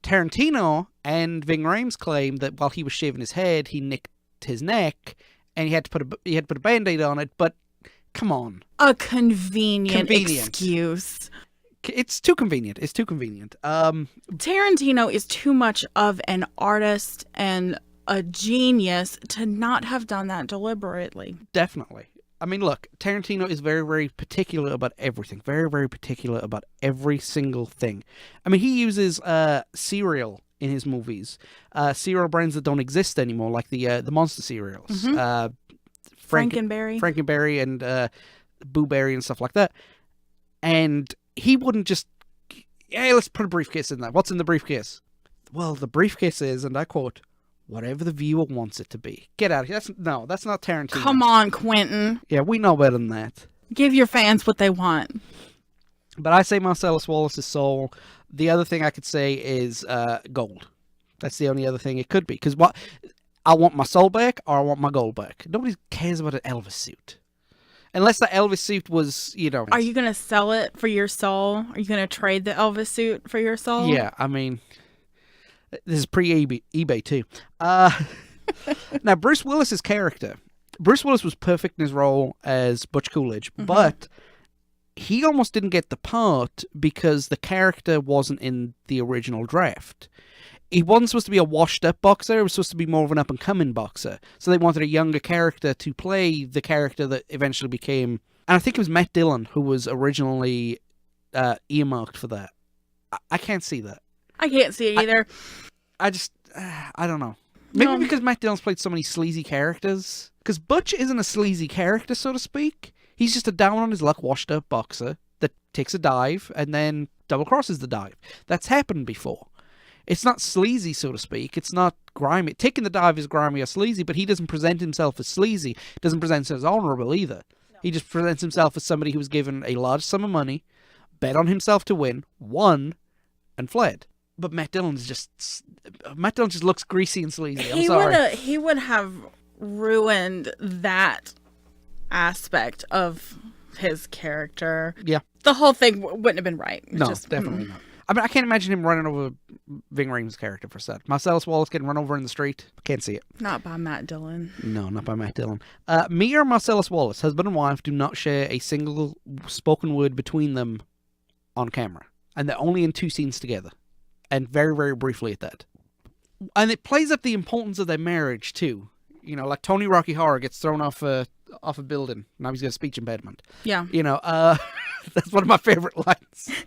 Speaker 4: Tarantino and Ving Rhames claim that while he was shaving his head, he nicked his neck, and he had to put a Band-Aid on it. But come on,
Speaker 3: a convenient excuse.
Speaker 4: It's too convenient. It's too convenient.
Speaker 3: Tarantino is too much of an artist and a genius to not have done that deliberately.
Speaker 4: Definitely. I mean, look, Tarantino is very, very particular about everything. Very, very particular about every single thing. I mean, he uses cereal in his movies. Cereal brands that don't exist anymore, like the monster cereals. Frankenberry and Boo Berry and stuff like that. And he wouldn't just, hey, let's put a briefcase in there. What's in the briefcase? Well, the briefcase is, and I quote, whatever the viewer wants it to be. Get out of here. That's not Tarantino.
Speaker 3: Come on, Quentin.
Speaker 4: Yeah, we know better than that.
Speaker 3: Give your fans what they want.
Speaker 4: But I say Marcellus Wallace's soul. The other thing I could say is gold. That's the only other thing it could be. Because I want my soul back or I want my gold back. Nobody cares about an Elvis suit. Unless the Elvis suit was,
Speaker 3: Are you going to sell it for your soul? Are you going to trade the Elvis suit for your soul?
Speaker 4: Yeah, I mean, this is pre-eBay too. Now, Bruce Willis's character. Bruce Willis was perfect in his role as Butch Coolidge, but he almost didn't get the part because the character wasn't in the original draft. He wasn't supposed to be a washed-up boxer. He was supposed to be more of an up-and-coming boxer. So they wanted a younger character to play the character that eventually became... And I think it was Matt Dillon who was originally earmarked for that. I can't see that.
Speaker 3: I can't see it either.
Speaker 4: I don't know. Maybe because Matt Dillon's played so many sleazy characters. Because Butch isn't a sleazy character, so to speak. He's just a down-on-his-luck, washed-up boxer that takes a dive and then double-crosses the dive. That's happened before. It's not sleazy, so to speak. It's not grimy. Taking the dive is grimy or sleazy, but he doesn't present himself as sleazy. Doesn't present himself as honorable either. No. He just presents himself as somebody who was given a large sum of money, bet on himself to win, won, and fled. But Matt Dillon just looks greasy and sleazy. I'm sorry.
Speaker 3: He would have ruined that aspect of his character.
Speaker 4: Yeah.
Speaker 3: The whole thing wouldn't have been right.
Speaker 4: No, definitely not. I mean, I can't imagine him running over Ving Rhames' character for a set. Marcellus Wallace getting run over in the street. Can't see it.
Speaker 3: Not by Matt Dillon.
Speaker 4: No, not by Matt Dillon. Me or Marcellus Wallace, husband and wife, do not share a single spoken word between them on camera. And they're only in 2 scenes together. And very, very briefly at that. And it plays up the importance of their marriage, too. Like Tony Rocky Horror gets thrown off a building. Now he's got a speech impediment.
Speaker 3: Yeah.
Speaker 4: That's one of my favorite lines.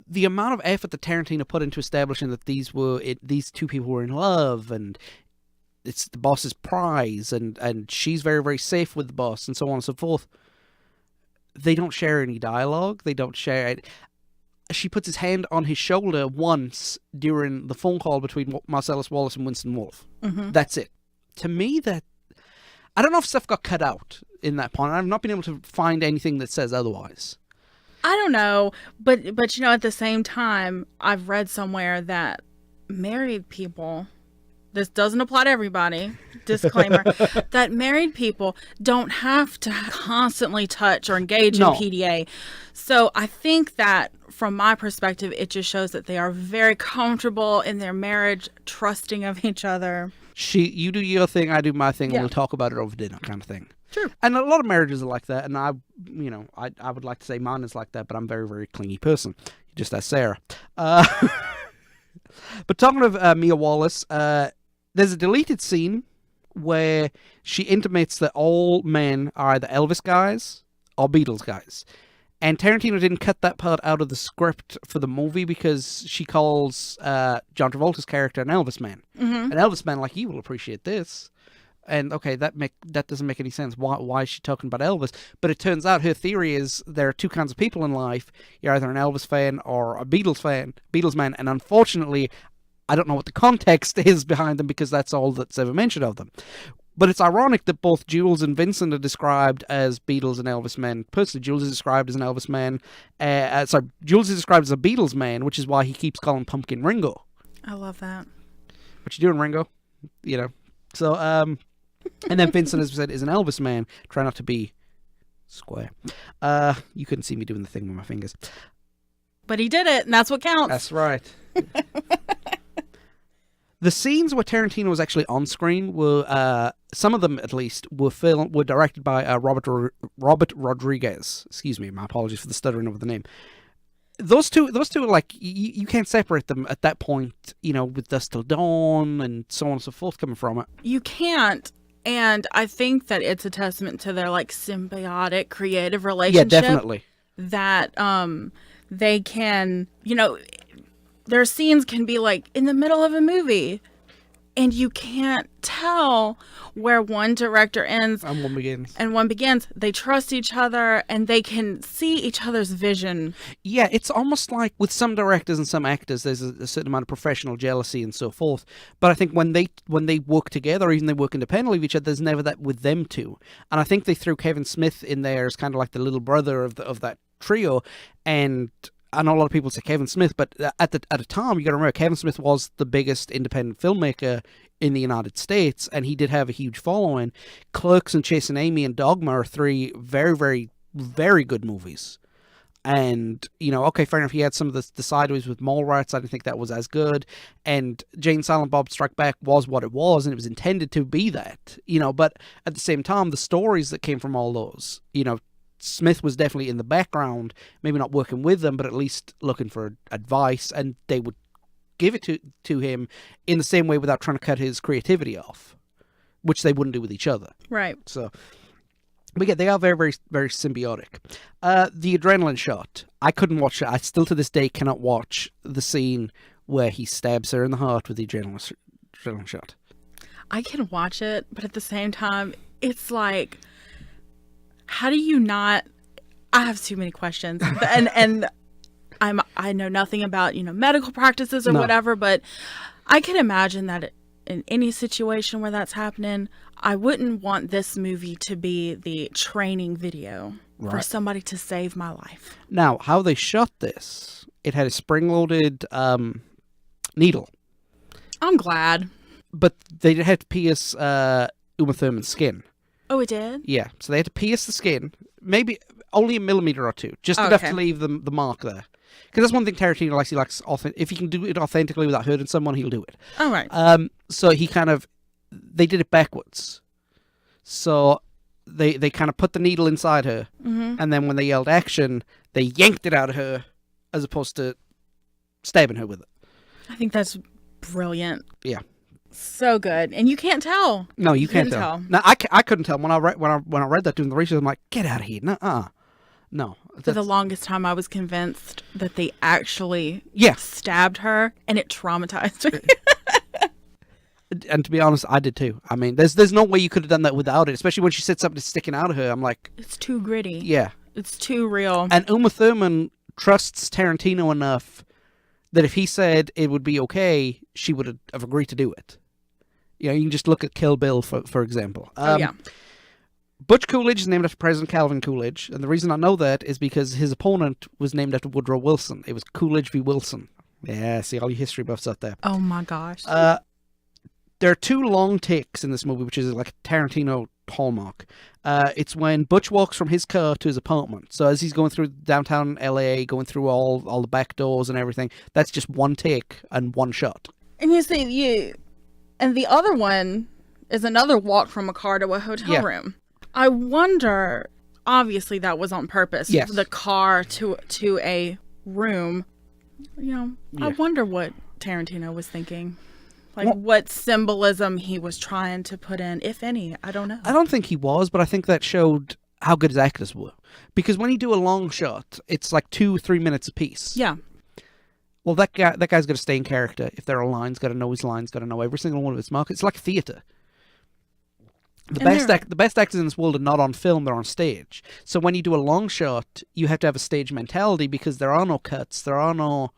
Speaker 4: The amount of effort that Tarantino put into establishing that these 2 people were in love, and it's the boss's prize, and she's very, very safe with the boss, and so on and so forth. They don't share any dialogue. They don't share it. She puts his hand on his shoulder once during the phone call between Marcellus Wallace and Winston Wolfe. That's it. To me, I don't know if stuff got cut out in that point. I've not been able to find anything that says otherwise.
Speaker 3: I don't know, but at the same time, I've read somewhere that married people, this doesn't apply to everybody, disclaimer, that married people don't have to constantly touch or engage in PDA. So I think that from my perspective, it just shows that they are very comfortable in their marriage, trusting of each other.
Speaker 4: You do your thing, I do my thing, and we'll talk about it over dinner kind of thing.
Speaker 3: True.
Speaker 4: And a lot of marriages are like that, and I would like to say mine is like that, but I'm a very, very clingy person. Just as Sarah. But talking of Mia Wallace, there's a deleted scene where she intimates that all men are either Elvis guys or Beatles guys. And Tarantino didn't cut that part out of the script for the movie because she calls John Travolta's character an Elvis man. An Elvis man like you will appreciate this. And okay, that doesn't make any sense. Why is she talking about Elvis? But it turns out her theory is there are 2 kinds of people in life. You're either an Elvis fan or a Beatles man. And unfortunately, I don't know what the context is behind them because that's all that's ever mentioned of them. But it's ironic that both Jules and Vincent are described as Beatles and Elvis men. Personally, Jules is described as an Elvis man. Jules is described as a Beatles man, which is why he keeps calling Pumpkin Ringo.
Speaker 3: I love that.
Speaker 4: What you doing, Ringo? So, and then Vincent, as we said, is an Elvis man. Try not to be square. You couldn't see me doing the thing with my fingers.
Speaker 3: But he did it, and that's what counts.
Speaker 4: That's right. The scenes where Tarantino was actually on screen were, some of them at least, were directed by Robert Rodriguez. Excuse me, my apologies for the stuttering over the name. Those two are like, you can't separate them at that point, with Dusk Till Dawn and so on and so forth coming from it.
Speaker 3: You can't. And I think that it's a testament to their like symbiotic creative relationship.
Speaker 4: Yeah, definitely.
Speaker 3: That they can, their scenes can be like in the middle of a movie and you can't tell where one director ends
Speaker 4: and
Speaker 3: one begins. They trust each other and they can see each other's vision.
Speaker 4: Yeah, it's almost like with some directors and some actors, there's a certain amount of professional jealousy and so forth. But I think when they work together, or even they work independently of each other, there's never that with them two. And I think they threw Kevin Smith in there as kind of like the little brother of that trio. And I know a lot of people say Kevin Smith, but at a time, you got to remember, Kevin Smith was the biggest independent filmmaker in the United States, and he did have a huge following. Clerks and Chasing Amy and Dogma are three very, very, very good movies. And, okay, fair enough, he had some of the sideways with Mallrats. I didn't think that was as good. And Jane Silent Bob Strike Back was what it was, and it was intended to be that. But at the same time, the stories that came from all those, Smith was definitely in the background, maybe not working with them, but at least looking for advice, and they would give it to him in the same way without trying to cut his creativity off, which they wouldn't do with each other.
Speaker 3: Right.
Speaker 4: So, but yeah, they are very, very, very symbiotic. The adrenaline shot, I couldn't watch it. I still to this day cannot watch the scene where he stabs her in the heart with the adrenaline shot.
Speaker 3: I can watch it, but at the same time, it's like, how do you not? I have too many questions, and I know nothing about medical practices or whatever, but I can imagine that in any situation where that's happening, I wouldn't want this movie to be the training video for somebody to save my life.
Speaker 4: Now, how they shot this, it had a spring-loaded needle.
Speaker 3: I'm glad,
Speaker 4: but they had to pierce Uma Thurman's skin.
Speaker 3: Oh, it did?
Speaker 4: Yeah, so they had to pierce the skin, maybe only a millimeter or two, just enough to leave the mark there. Because that's one thing Tarantino likes. He likes if he can do it authentically without hurting someone, he'll do it.
Speaker 3: Oh, right.
Speaker 4: So they did it backwards. So they kind of put the needle inside her, and then when they yelled action, they yanked it out of her, as opposed to stabbing her with it.
Speaker 3: I think that's brilliant.
Speaker 4: Yeah.
Speaker 3: So good, and you can't tell.
Speaker 4: No, you can't tell. No, I couldn't tell when I read that doing the research. I'm like, get out of here! No.
Speaker 3: For the longest time, I was convinced that they actually stabbed her, and it traumatized me.
Speaker 4: And to be honest, I did too. I mean, there's no way you could have done that without it, especially when she said something sticking out of her. I'm like,
Speaker 3: it's too gritty.
Speaker 4: Yeah,
Speaker 3: it's too real.
Speaker 4: And Uma Thurman trusts Tarantino enough that if he said it would be okay, she would have agreed to do it. You can just look at Kill Bill, for example. Butch Coolidge is named after President Calvin Coolidge, and the reason I know that is because his opponent was named after Woodrow Wilson. It was Coolidge v. Wilson. Yeah, see all your history buffs out there.
Speaker 3: Oh my gosh.
Speaker 4: There are two long takes in this movie, which is like a Tarantino hallmark. It's when Butch walks from his car to his apartment. So as he's going through downtown LA, going through all the back doors and everything, that's just one take and one shot.
Speaker 3: And and the other one is another walk from a car to a hotel room. I wonder, obviously that was on purpose.
Speaker 4: Yes.
Speaker 3: The car to a room. I wonder what Tarantino was thinking. What symbolism he was trying to put in, if any. I don't know.
Speaker 4: I don't think he was, but I think that showed how good his actors were. Because when you do a long shot, it's like 2-3 minutes apiece.
Speaker 3: Yeah.
Speaker 4: Well, that guy's got to stay in character. If there are lines, got to know his lines, got to know every single one of his marks. It's like theatre. The best actors in this world are not on film, they're on stage. So when you do a long shot, you have to have a stage mentality because there are no cuts, the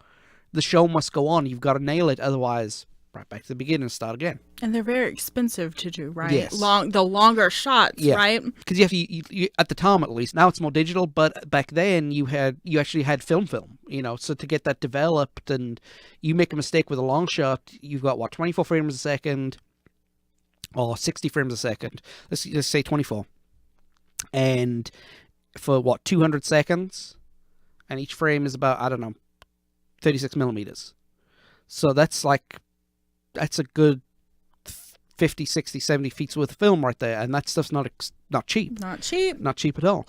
Speaker 4: show must go on. You've got to nail it, otherwise, right back to the beginning and start again.
Speaker 3: And they're very expensive to do, right?
Speaker 4: Yes.
Speaker 3: The longer shots, right?
Speaker 4: Because you at the time at least, now it's more digital, but back then you actually had film, so to get that developed, and you make a mistake with a long shot, you've got 24 frames a second, or 60 frames a second. Let's say 24. And for 200 seconds, and each frame is about, I don't know, 36 millimeters. So that's a good 50, 60, 70 feet worth of film right there, and that stuff's not cheap.
Speaker 3: Not cheap.
Speaker 4: Not cheap at all.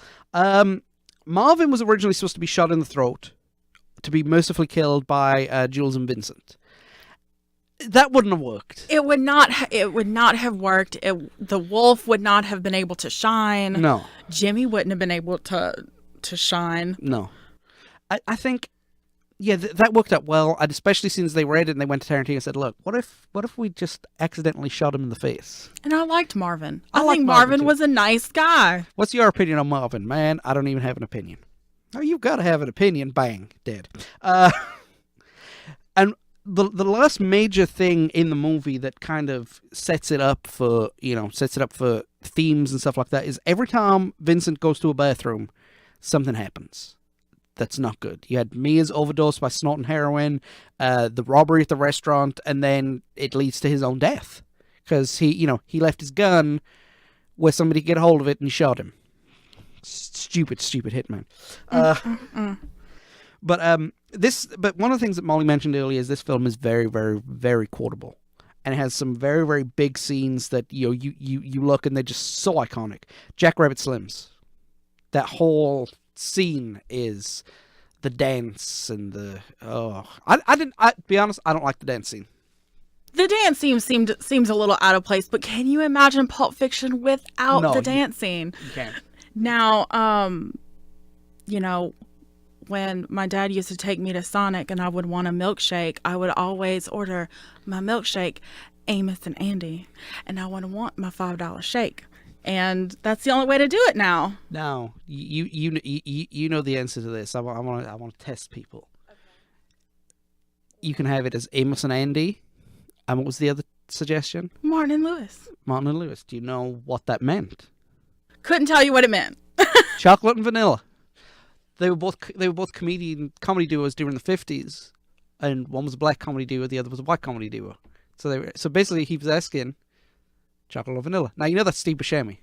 Speaker 4: Marvin was originally supposed to be shot in the throat to be mercifully killed by Jules and Vincent. That wouldn't have worked.
Speaker 3: It would not have worked. The wolf would not have been able to shine.
Speaker 4: No.
Speaker 3: Jimmy wouldn't have been able to shine.
Speaker 4: No. I think, yeah, that worked out well, and especially since they read it and they went to Tarantino and said, look, what if we just accidentally shot him in the face?
Speaker 3: And I liked Marvin.
Speaker 4: I
Speaker 3: I
Speaker 4: like
Speaker 3: think
Speaker 4: Marvin,
Speaker 3: Marvin
Speaker 4: too.
Speaker 3: was a nice guy.
Speaker 4: What's your opinion on Marvin? Man, I don't even have an opinion. Oh, you've got to have an opinion. Bang. Dead. And the last major thing in the movie that kind of sets it up for themes and stuff like that is every time Vincent goes to a bathroom, something happens that's not good. You had Mia's overdose by snorting heroin, the robbery at the restaurant, and then it leads to his own death because he left his gun where somebody could get a hold of it and he shot him. Stupid hitman. But one of the things that Molly mentioned earlier is this film is very, very, very quotable, and it has some very, very big scenes that you look and they're just so iconic. Jackrabbit Slims, that whole scene is the dance and the be honest, I don't like the dance scene.
Speaker 3: The dance seems a little out of place, but can you imagine Pulp Fiction without
Speaker 4: No,
Speaker 3: the dance scene?
Speaker 4: You can't.
Speaker 3: Now, when my dad used to take me to Sonic and I would want a milkshake, I would always order my milkshake Amos and Andy, and I would want my $5 shake. And that's the only way to do it now.
Speaker 4: Now, you know the answer to this. I want to test people. Okay. You can have it as Amos and Andy. And what was the other suggestion?
Speaker 3: Martin and Lewis.
Speaker 4: Martin and Lewis. Do you know what that meant?
Speaker 3: Couldn't tell you what it meant.
Speaker 4: Chocolate and vanilla. They were both comedy duos during the 50s, and one was a black comedy duo, the other was a white comedy duo. So basically he was asking chocolate or vanilla. Now you know that's Steve Buscemi.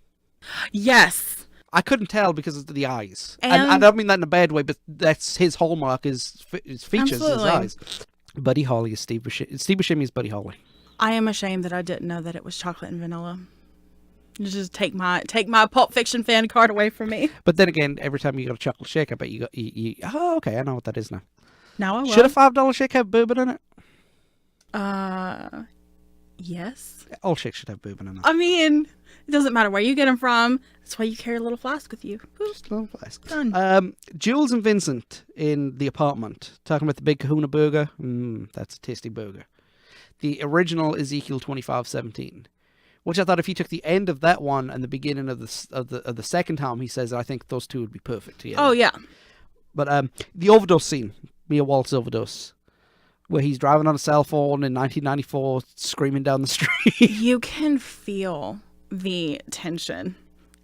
Speaker 3: Yes.
Speaker 4: I couldn't tell because of the eyes, and
Speaker 3: And
Speaker 4: I don't mean that in a bad way, but that's his hallmark, his features,
Speaker 3: Absolutely.
Speaker 4: his eyes. Buddy Holly is Steve Buscemi. Steve Buscemi is Buddy Holly.
Speaker 3: I am ashamed that I didn't know that it was chocolate and vanilla. You just take my Pulp Fiction fan card away from me.
Speaker 4: But then again, every time you got a chocolate shake, I bet you got oh, okay, I know what that is now.
Speaker 3: Now I will.
Speaker 4: Should a $5 shake have bourbon in it?
Speaker 3: Yes.
Speaker 4: All shakes should have bourbon in it.
Speaker 3: I mean, it doesn't matter where you get them from. That's why you carry a little flask with you.
Speaker 4: Just a little flask.
Speaker 3: Done.
Speaker 4: Jules and Vincent in the apartment talking about the Big Kahuna burger. That's a tasty burger. The original Ezekiel 25:17, which I thought if you took the end of that one and the beginning of the second time he says, I think those two would be perfect together.
Speaker 3: Oh yeah.
Speaker 4: But the overdose scene, Mia Walt's overdose, where he's driving on a cell phone in 1994, screaming down the street.
Speaker 3: You can feel the tension.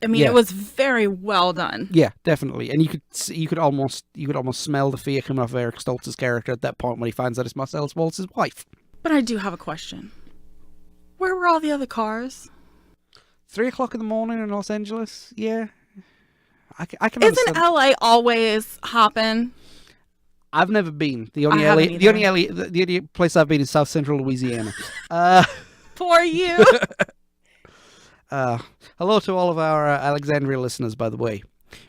Speaker 3: I mean,
Speaker 4: Yeah.
Speaker 3: It was very well done.
Speaker 4: Yeah, definitely, and you could almost smell the fear coming off Eric Stoltz's character at that point when he finds out it's Marcel Waltz's wife.
Speaker 3: But I do have a question. Where were all the other cars?
Speaker 4: 3:00 in the morning in Los Angeles. Yeah, I can.
Speaker 3: Isn't
Speaker 4: understand.
Speaker 3: LA always hopping?
Speaker 4: I've never been. The
Speaker 3: I
Speaker 4: only
Speaker 3: haven't
Speaker 4: the only place I've been is South Central Louisiana.
Speaker 3: For you.
Speaker 4: Hello to all of our Alexandria listeners, by the way.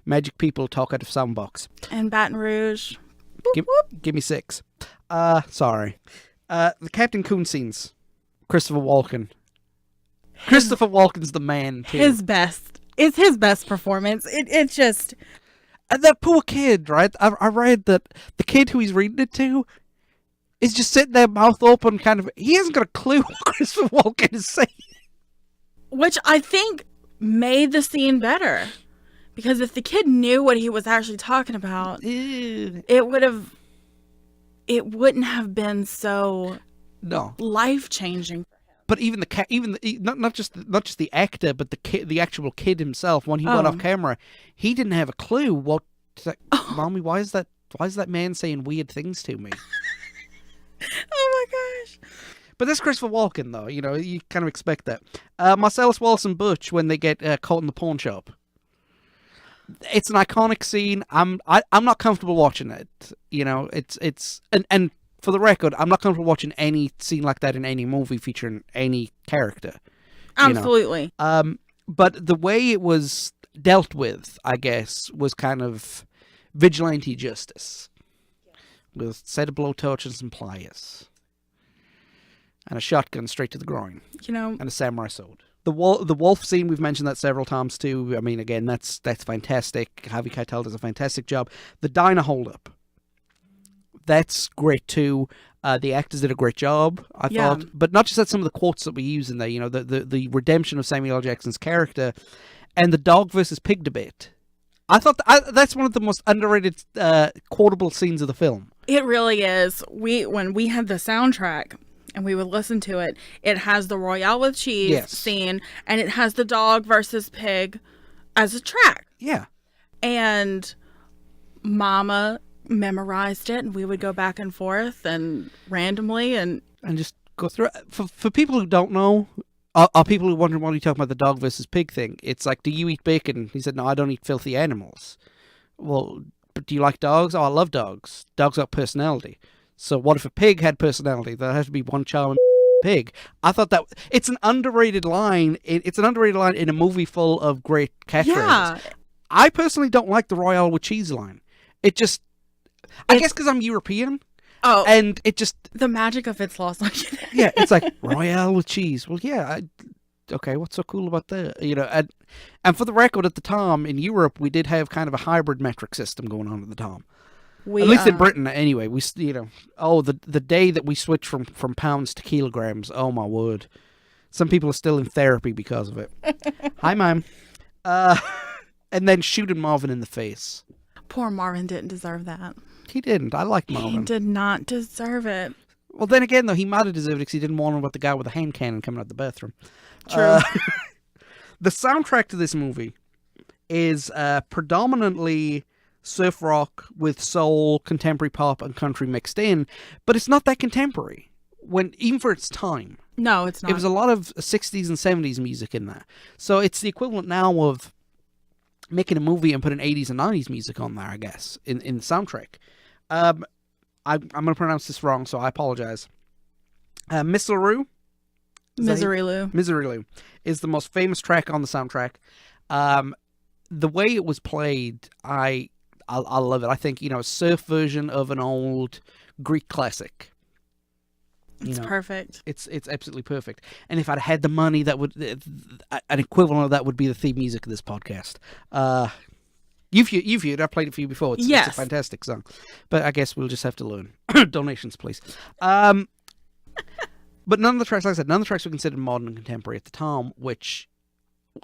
Speaker 4: Magic people talk out of soundbox.
Speaker 3: And Baton Rouge. Boop,
Speaker 4: Give me 6. Sorry. The Captain Coon scenes. Christopher Walken. Christopher Walken's the man, too.
Speaker 3: His best. It's his best performance. It just...
Speaker 4: And that poor kid, right? I read that the kid who he's reading it to is just sitting there, mouth open, kind of... He hasn't got a clue what Christopher Walken is saying.
Speaker 3: Which I think made the scene better. Because if the kid knew what he was actually talking about,
Speaker 4: Ew.
Speaker 3: it wouldn't have been so
Speaker 4: No.
Speaker 3: life-changing.
Speaker 4: But even not just the actor, but the actual kid himself, when he went off camera, he didn't have a clue what. Like, Mommy, why is that man saying weird things to me?
Speaker 3: Oh my gosh!
Speaker 4: But that's Christopher Walken, though. You know, you kind of expect that. Marcellus Wallace and Butch when they get caught in the pawn shop. It's an iconic scene. I'm not comfortable watching it. You know, and for the record, I'm not comfortable watching any scene like that in any movie featuring any character.
Speaker 3: Absolutely.
Speaker 4: But the way it was dealt with, I guess, was kind of vigilante justice. With a set of blowtorch and some pliers. And a shotgun straight to the groin.
Speaker 3: You know.
Speaker 4: And a samurai sword. The wolf scene, we've mentioned that several times too. I mean, again, that's fantastic. Harvey Keitel does a fantastic job. The diner holdup. That's great too. The actors did a great job, I thought. But not just that, some of the quotes that we use in there, you know, the redemption of Samuel L. Jackson's character and the dog versus pig debate. I thought that's one of the most underrated quotable scenes of the film.
Speaker 3: It really is. When we had the soundtrack and we would listen to it, it has the Royale with cheese scene and it has the dog versus pig as a track.
Speaker 4: Yeah.
Speaker 3: And Mama memorized it and we would go back and forth and randomly and
Speaker 4: just go through it. For people who don't know, are people who wondering what are you talking about the dog versus pig thing, it's like, do you eat bacon? He said, no, I don't eat filthy animals. Well, but do you like dogs? Oh, I love dogs. Dogs got personality. So what if a pig had personality? There has to be one charming pig. I thought that it's an underrated line. It's an underrated line in a movie full of great catchphrases. Yeah. I personally don't like the Royale with cheese line. I guess because I'm European.
Speaker 3: Oh,
Speaker 4: and it just...
Speaker 3: The magic of it's lost on you.
Speaker 4: Yeah, it's like, Royale with cheese. Well, yeah, okay, what's so cool about that? You know, and for the record, at the time, in Europe, we did have kind of a hybrid metric system going on at the time. At least in Britain, anyway. We, you know, the day that we switched from pounds to kilograms, oh my word. Some people are still in therapy because of it. Hi, Mom. And then shooting Marvin in the face.
Speaker 3: Poor Marvin didn't deserve that.
Speaker 4: He didn't. I liked Marvin.
Speaker 3: He did not deserve it.
Speaker 4: Well, then again, though, he might have deserved it because he didn't warn about the guy with the hand cannon coming out the bathroom.
Speaker 3: True.
Speaker 4: The soundtrack to this movie is predominantly surf rock with soul, contemporary pop, and country mixed in, but it's not that contemporary, even for its time.
Speaker 3: No, it's not.
Speaker 4: It was a lot of 60s and 70s music in there. So it's the equivalent now of making a movie and putting 80s and 90s music on there, I guess, in the soundtrack. I'm going to pronounce this wrong, so I apologize. Miss LaRue?
Speaker 3: Misery
Speaker 4: Lou is the most famous track on the soundtrack. The way it was played, I love it. I think, you know, a surf version of an old Greek classic.
Speaker 3: It's perfect.
Speaker 4: It's absolutely perfect. And if I'd had the money, that would an equivalent of that would be the theme music of this podcast. You've viewed. I've played it for you before. It's a fantastic song. But I guess we'll just have to learn. Donations, please. But none of the tracks, like I said, none of the tracks were considered modern and contemporary at the time, which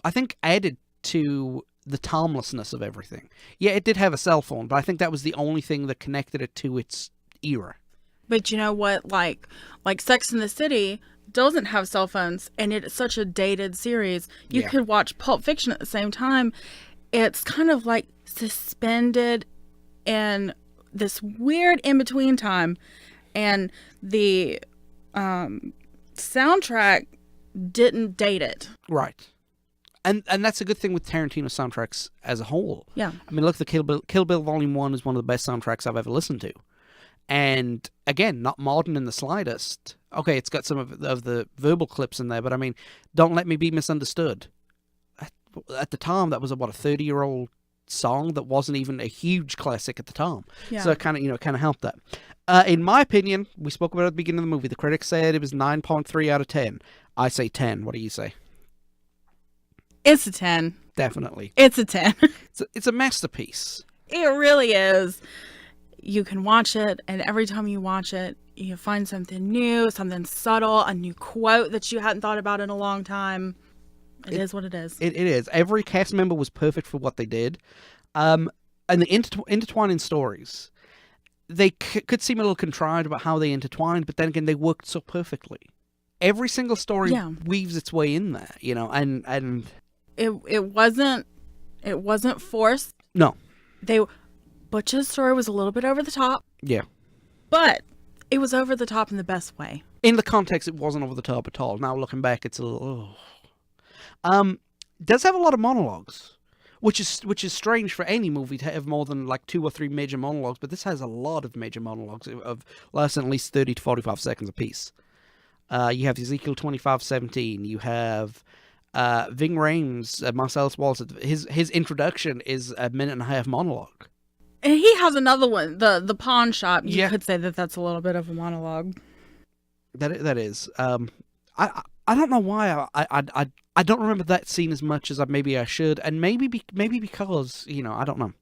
Speaker 4: I think added to the timelessness of everything. Yeah, it did have a cell phone, but I think that was the only thing that connected it to its era.
Speaker 3: But you know what? Like Sex and the City doesn't have cell phones, and it's such a dated series. You could watch Pulp Fiction at the same time. It's kind of like suspended in this weird in-between time, and the soundtrack didn't date it.
Speaker 4: Right. And that's a good thing with Tarantino soundtracks as a whole.
Speaker 3: Yeah.
Speaker 4: I mean, look, the Kill Bill Volume 1 is one of the best soundtracks I've ever listened to. And, again, not modern in the slightest. Okay, it's got some of the verbal clips in there, but, I mean, Don't Let Me Be Misunderstood. At the time, that was, a 30-year-old song that wasn't even a huge classic at the time. Yeah. So it kind of helped that. In my opinion, we spoke about it at the beginning of the movie. The critics said it was 9.3 out of 10. I say 10. What do you say?
Speaker 3: It's a 10.
Speaker 4: Definitely.
Speaker 3: It's a 10.
Speaker 4: It's a masterpiece.
Speaker 3: It really is. You can watch it, and every time you watch it, you find something new, something subtle, a new quote that you hadn't thought about in a long time. It is what it is.
Speaker 4: It is. Every cast member was perfect for what they did. And the intertwining stories, they could seem a little contrived about how they intertwined, but then again, they worked so perfectly. Every single story weaves its way in there, you know, and
Speaker 3: it wasn't forced.
Speaker 4: No.
Speaker 3: Butch's story was a little bit over the top.
Speaker 4: Yeah.
Speaker 3: But it was over the top in the best way.
Speaker 4: In the context, it wasn't over the top at all. Now, looking back, it's a little... does have a lot of monologues, Which is strange for any movie to have more than like 2 or 3 major monologues, but this has a lot of major monologues of less than at least 30 to 45 seconds apiece. You have Ezekiel 25:17. You have Ving Rhames, Marcellus Wallace. His introduction is a 1.5-minute monologue.
Speaker 3: And he has another one, the pawn shop. You
Speaker 4: Yeah.
Speaker 3: could say that's a little bit of a monologue.
Speaker 4: That is. I don't know why I don't remember that scene as much as maybe I should, and maybe because I don't know.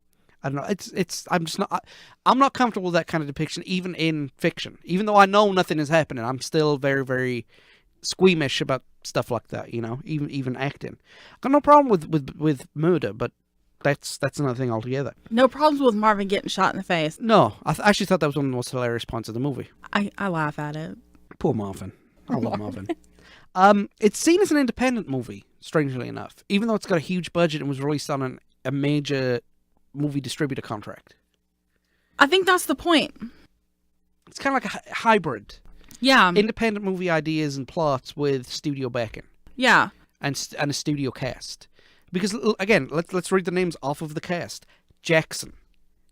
Speaker 4: I'm not comfortable with that kind of depiction, even in fiction. Even though I know nothing is happening, I'm still very, very squeamish about stuff like that. Even acting. I've got no problem with murder, but that's another thing altogether.
Speaker 3: No problems with Marvin getting shot in the face.
Speaker 4: No, I actually thought that was one of the most hilarious points of the movie.
Speaker 3: I laugh at it.
Speaker 4: Poor Marvin. I love Marvin. It's seen as an independent movie, strangely enough, even though it's got a huge budget and was released on a major movie distributor contract.
Speaker 3: I think that's the point.
Speaker 4: It's kind of like a hybrid.
Speaker 3: Yeah.
Speaker 4: Independent movie ideas and plots with studio backing.
Speaker 3: Yeah.
Speaker 4: And a studio cast. Because, again, let's read the names off of the cast. Jackson,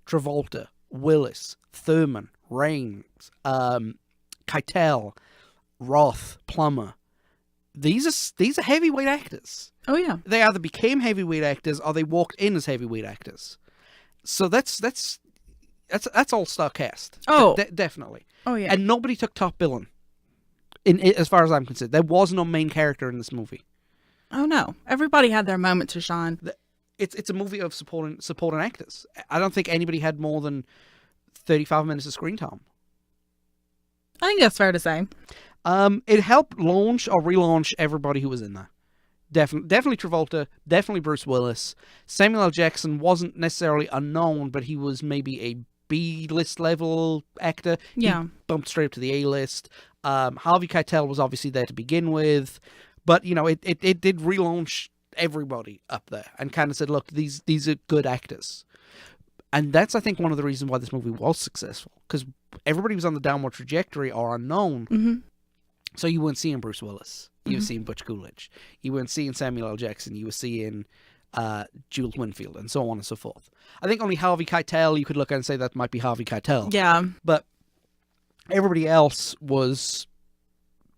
Speaker 4: Travolta, Willis, Thurman, Raines, Keitel, Roth, Plummer. These are heavyweight actors.
Speaker 3: Oh yeah.
Speaker 4: They either became heavyweight actors or they walked in as heavyweight actors. So that's all-star cast.
Speaker 3: Oh.
Speaker 4: Definitely.
Speaker 3: Oh yeah.
Speaker 4: And nobody took top billing. As far as I'm concerned, there was no main character in this movie.
Speaker 3: Oh no. Everybody had their moment to shine.
Speaker 4: It's a movie of supporting actors. I don't think anybody had more than 35 minutes of screen time.
Speaker 3: I think that's fair to say.
Speaker 4: It helped launch or relaunch everybody who was in there. Definitely Travolta, definitely Bruce Willis. Samuel L. Jackson wasn't necessarily unknown, but he was maybe a B-list level actor.
Speaker 3: Yeah.
Speaker 4: He bumped straight up to the A-list. Harvey Keitel was obviously there to begin with, but it did relaunch everybody up there and kind of said, look, these are good actors. And that's, I think, one of the reasons why this movie was successful, because everybody was on the downward trajectory or unknown.
Speaker 3: Mm-hmm.
Speaker 4: So you weren't seeing Bruce Willis. You were seeing Butch Coolidge. You weren't seeing Samuel L. Jackson. You were seeing Jules Winfield and so on and so forth. I think only Harvey Keitel you could look at and say that might be Harvey Keitel.
Speaker 3: Yeah.
Speaker 4: But everybody else was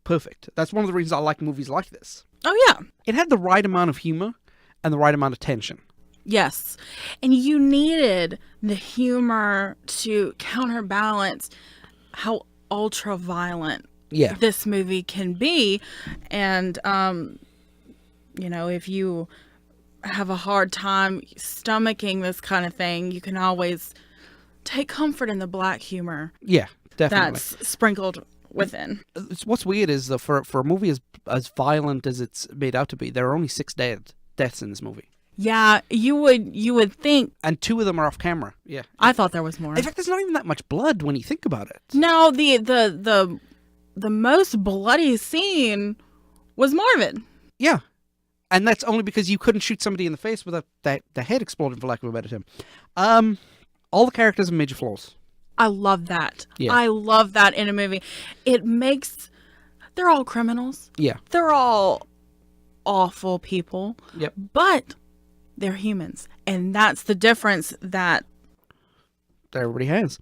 Speaker 4: perfect. That's one of the reasons I like movies like this.
Speaker 3: Oh yeah.
Speaker 4: It had the right amount of humor and the right amount of tension.
Speaker 3: Yes. And you needed the humor to counterbalance how ultra violent this movie can be. And, if you have a hard time stomaching this kind of thing, you can always take comfort in the black humor.
Speaker 4: Yeah, definitely.
Speaker 3: That's sprinkled within.
Speaker 4: What's weird is that for a movie as violent as it's made out to be, there are only 6 deaths in this movie.
Speaker 3: Yeah, you would think.
Speaker 4: And 2 of them are off camera. Yeah.
Speaker 3: I thought there was more.
Speaker 4: In fact, there's not even that much blood when you think about it.
Speaker 3: No, the most bloody scene was Marvin.
Speaker 4: Yeah. And that's only because you couldn't shoot somebody in the face without the head exploding, for lack of a better term. All the characters have major flaws.
Speaker 3: I love that.
Speaker 4: Yeah.
Speaker 3: I love that in a movie. They're all criminals.
Speaker 4: Yeah.
Speaker 3: They're all awful people.
Speaker 4: Yep.
Speaker 3: But they're humans. And that's the difference that
Speaker 4: everybody has.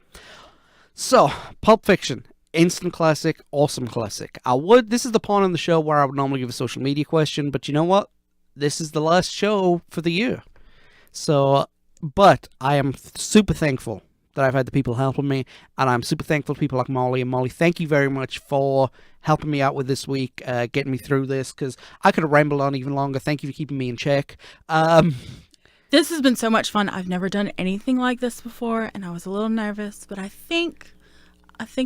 Speaker 4: So, Pulp Fiction. Instant classic, awesome classic. This is the point on the show where I would normally give a social media question, but you know what? This is the last show for the year. So, but I am super thankful that I've had the people helping me, and I'm super thankful to people like Molly. And Molly, thank you very much for helping me out with this week, getting me through this, because I could have rambled on even longer. Thank you for keeping me in check.
Speaker 3: This has been so much fun. I've never done anything like this before, and I was a little nervous, but I think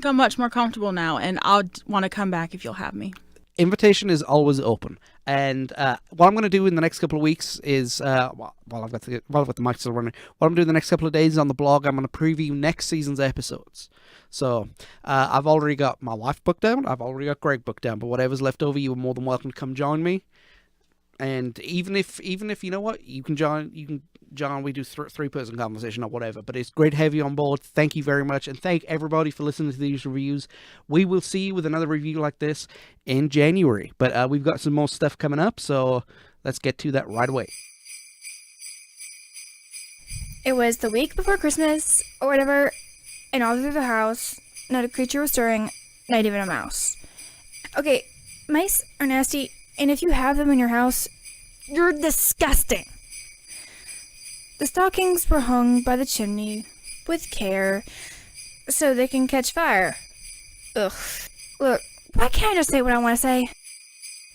Speaker 3: I'm much more comfortable now, and I'll want to come back if you'll have me.
Speaker 4: Invitation is always open. And what I'm going to do in the next couple of weeks is, while I've got the mic still running, what I'm doing the next couple of days on the blog, I'm going to preview next season's episodes. So I've already got my wife booked down. I've already got Greg booked down. But whatever's left over, you are more than welcome to come join me. And even if you know what, you can join. We do 3-person conversation or whatever. But it's great to have you on board. Thank you very much, and thank everybody for listening to these reviews. We will see you with another review like this in January. But we've got some more stuff coming up, so let's get to that right away.
Speaker 5: It was the week before Christmas, or whatever, and all through the house, not a creature was stirring, not even a mouse. Okay, mice are nasty, and if you have them in your house, you're disgusting. The stockings were hung by the chimney with care so they can catch fire. Ugh. Look, why can't I just say what I want to say?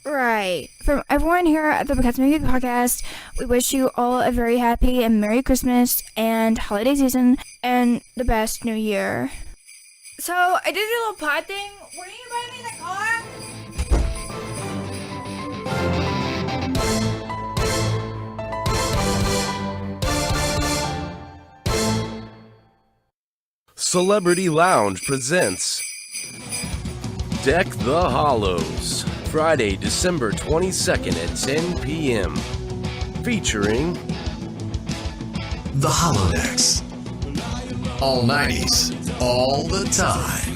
Speaker 5: Right. From everyone here at the Because Movie Podcast, we wish you all a very happy and Merry Christmas and holiday season and the best New Year. So, I did a little pod thing. Were you inviting me in the car?
Speaker 2: Celebrity Lounge presents Deck the Hollows, Friday, December 22nd at 10 p.m. Featuring
Speaker 6: The Holodecks. All 90s, all the time.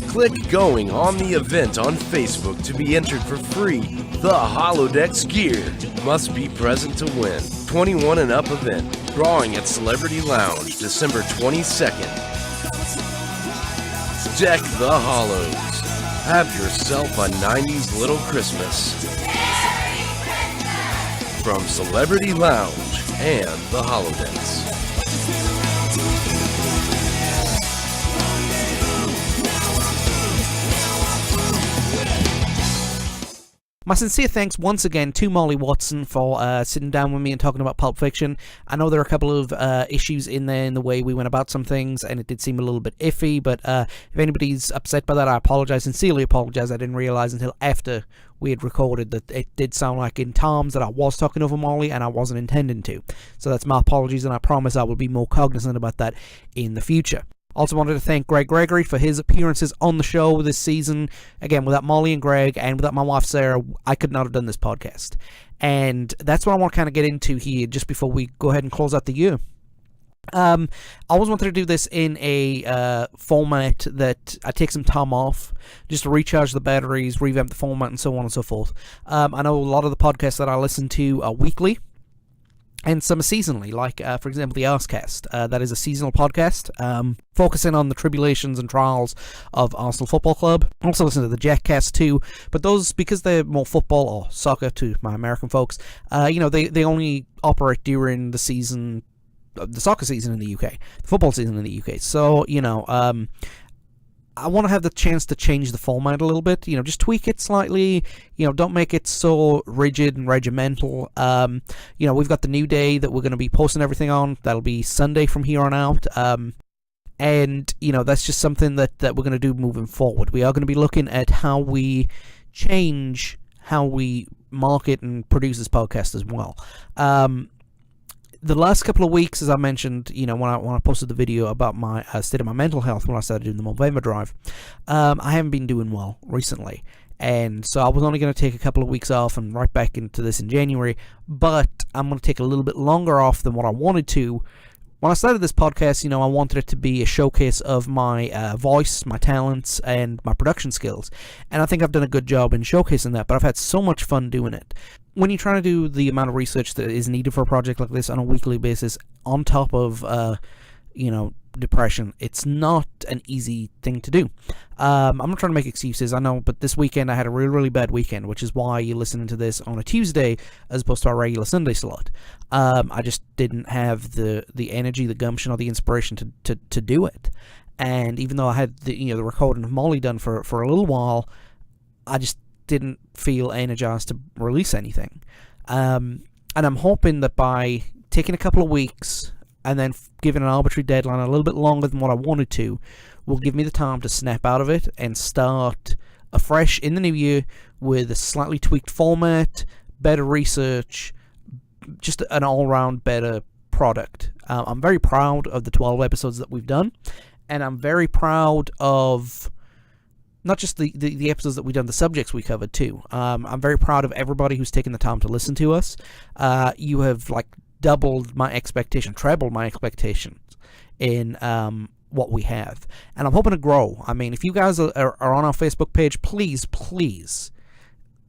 Speaker 2: Click going on the event on Facebook to be entered for free. The Holodecks gear must be present to win. 21 and up event. Drawing at Celebrity Lounge, December 22nd. Deck the Hollows. Have yourself a 90s little Christmas. From Celebrity Lounge and the Holodecks.
Speaker 1: My sincere thanks once again to Molly Watson for sitting down with me and talking about Pulp Fiction. I know there are a couple of issues in there in the way we went about some things, and it did seem a little bit iffy, but if anybody's upset by that, I apologize, sincerely apologize. I didn't realize until after we had recorded that it did sound like in times that I was talking over Molly, and I wasn't intending to. So that's my apologies, and I promise I will be more cognizant about that in the future. Also wanted to thank Greg Gregory for his appearances on the show this season. Again, without Molly and Greg and without my wife Sarah, I could not have done this podcast. And that's what I want to kind of get into here just before we go ahead and close out the year. I always wanted to do this in a format that I take some time off just to recharge the batteries, revamp the format, and so on and so forth. I know a lot of the podcasts that I listen to are weekly, and some are seasonally, like, for example, the Arscast. That is a seasonal podcast, focusing on the tribulations and trials of Arsenal Football Club. I also listen to the Jackcast too, but those, because they're more football or soccer to my American folks, they only operate during the season, the soccer season in the UK, the football season in the UK. So, I want to have the chance to change the format a little bit, just tweak it slightly, don't make it so rigid and regimental. We've got the new day that we're going to be posting everything on. That'll be Sunday from here on out. And that's just something that we're going to do moving forward. We are going to be looking at how we change how we market and produce this podcast as well. The last couple of weeks, as I mentioned, when I posted the video about my state of my mental health when I started doing the Movember drive, I haven't been doing well recently. And so I was only going to take a couple of weeks off and right back into this in January, but I'm going to take a little bit longer off than what I wanted to. When I started this podcast, I wanted it to be a showcase of my voice, my talents, and my production skills. And I think I've done a good job in showcasing that, but I've had so much fun doing it. When you're trying to do the amount of research that is needed for a project like this on a weekly basis, on top of, depression, it's not an easy thing to do. I'm not trying to make excuses, I know, but this weekend I had a really, really bad weekend, which is why you're listening to this on a Tuesday as opposed to our regular Sunday slot. I just didn't have the energy, the gumption, or the inspiration to do it. And even though I had the recording of Molly done for a little while, I just didn't feel energized to release anything. And I'm hoping that by taking a couple of weeks and then giving an arbitrary deadline a little bit longer than what I wanted to, will give me the time to snap out of it and start afresh in the new year with a slightly tweaked format, better research, just an all-round better product. I'm very proud of the 12 episodes that we've done, and I'm very proud of not just the episodes that we've done, the subjects we covered too. I'm very proud of everybody who's taken the time to listen to us. You have doubled my expectation, trebled my expectations in what we have. And I'm hoping to grow. I mean, if you guys are on our Facebook page, please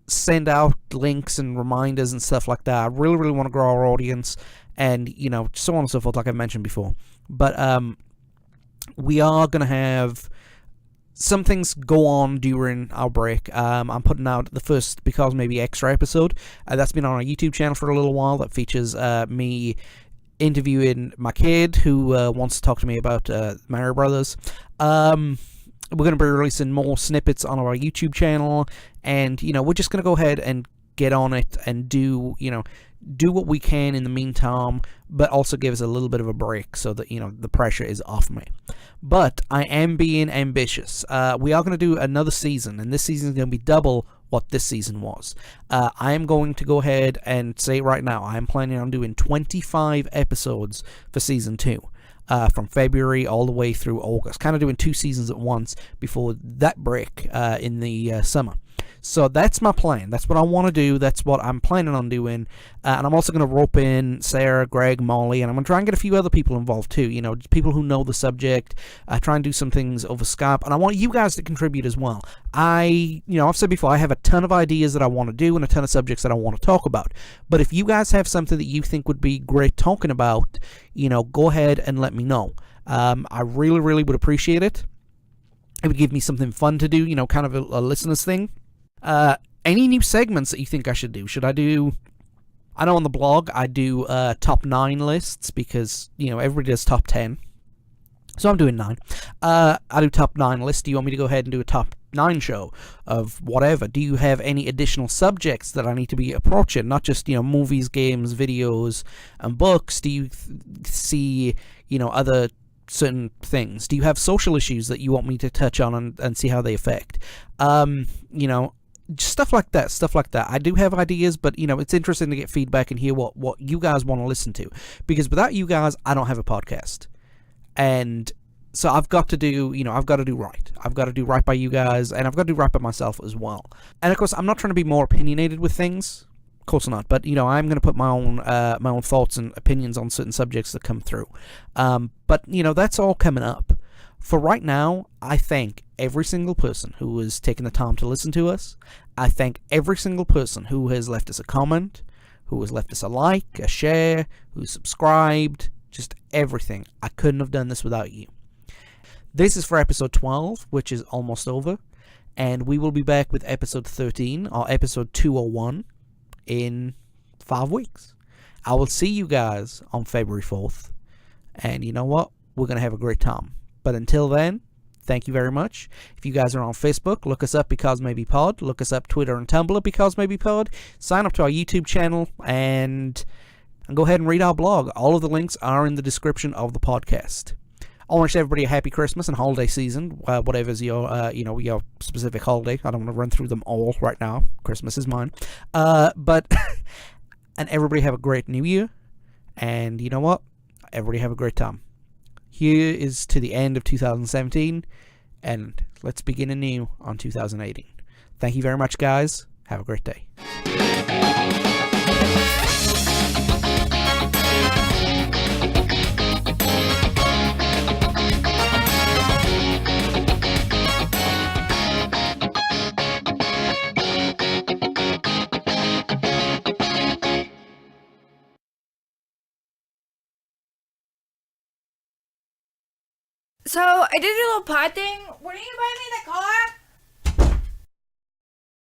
Speaker 1: send out links and reminders and stuff like that. I really, really want to grow our audience, and so on and so forth, like I mentioned before. But we are going to have some things go on during our break. I'm putting out the first Because Maybe extra episode. That's been on our YouTube channel for a little while. That features me interviewing my kid who wants to talk to me about Mario Brothers. We're going to be releasing more snippets on our YouTube channel, and we're just going to go ahead and get on it and do what we can in the meantime, but also give us a little bit of a break so that the pressure is off me. But I am being ambitious. We are going to do another season, and this season is going to be double what this season was. I am going to go ahead and say right now, I am planning on doing 25 episodes for season 2. From February all the way through August. Kind of doing 2 seasons at once before that break in the summer. So that's my plan. That's what I want to do. That's what I'm planning on doing. And I'm also going to rope in Sarah, Greg, Molly, and I'm going to try and get a few other people involved too. People who know the subject. Try and do some things over Skype. And I want you guys to contribute as well. I've said before, I have a ton of ideas that I want to do and a ton of subjects that I want to talk about. But if you guys have something that you think would be great talking about, go ahead and let me know. I really, really would appreciate it. It would give me something fun to do, kind of a listener's thing. Any new segments that you think I should do? I know on the blog I do top 9 lists because, everybody does top 10. So I'm doing 9. I do top 9 lists. Do you want me to go ahead and do a top 9 show of whatever? Do you have any additional subjects that I need to be approaching? Not just, movies, games, videos, and books. Do you see, other certain things? Do you have social issues that you want me to touch on and see how they affect? Stuff like that. I do have ideas, but it's interesting to get feedback and hear what you guys want to listen to, because without you guys I don't have a podcast. And so I've got to do right. I've got to do right by you guys, and I've got to do right by myself as well. And of course, I'm not trying to be more opinionated with things. Of course not. But I'm going to put my own thoughts and opinions on certain subjects that come through. But that's all coming up. For right now, I thank every single person who has taken the time to listen to us. I thank every single person who has left us a comment, who has left us a like, a share, who subscribed, just everything. I couldn't have done this without you. This is for episode 12, which is almost over, and we will be back with episode 13, or episode 201, in 5 weeks. I will see you guys on February 4th, and you know what? We're going to have a great time. But until then, thank you very much. If you guys are on Facebook, look us up Because Maybe Pod. Look us up Twitter and Tumblr Because Maybe Pod. Sign up to our YouTube channel and go ahead and read our blog. All of the links are in the description of the podcast. I wish everybody a happy Christmas and holiday season, whatever's your your specific holiday. I don't want to run through them all right now. Christmas is mine. But and everybody have a great New Year. And you know what? Everybody have a great time. Here is to the end of 2017, and let's begin anew on 2018. Thank you very much, guys. Have a great day.
Speaker 5: So I did a little pod thing. When are you buying me the car?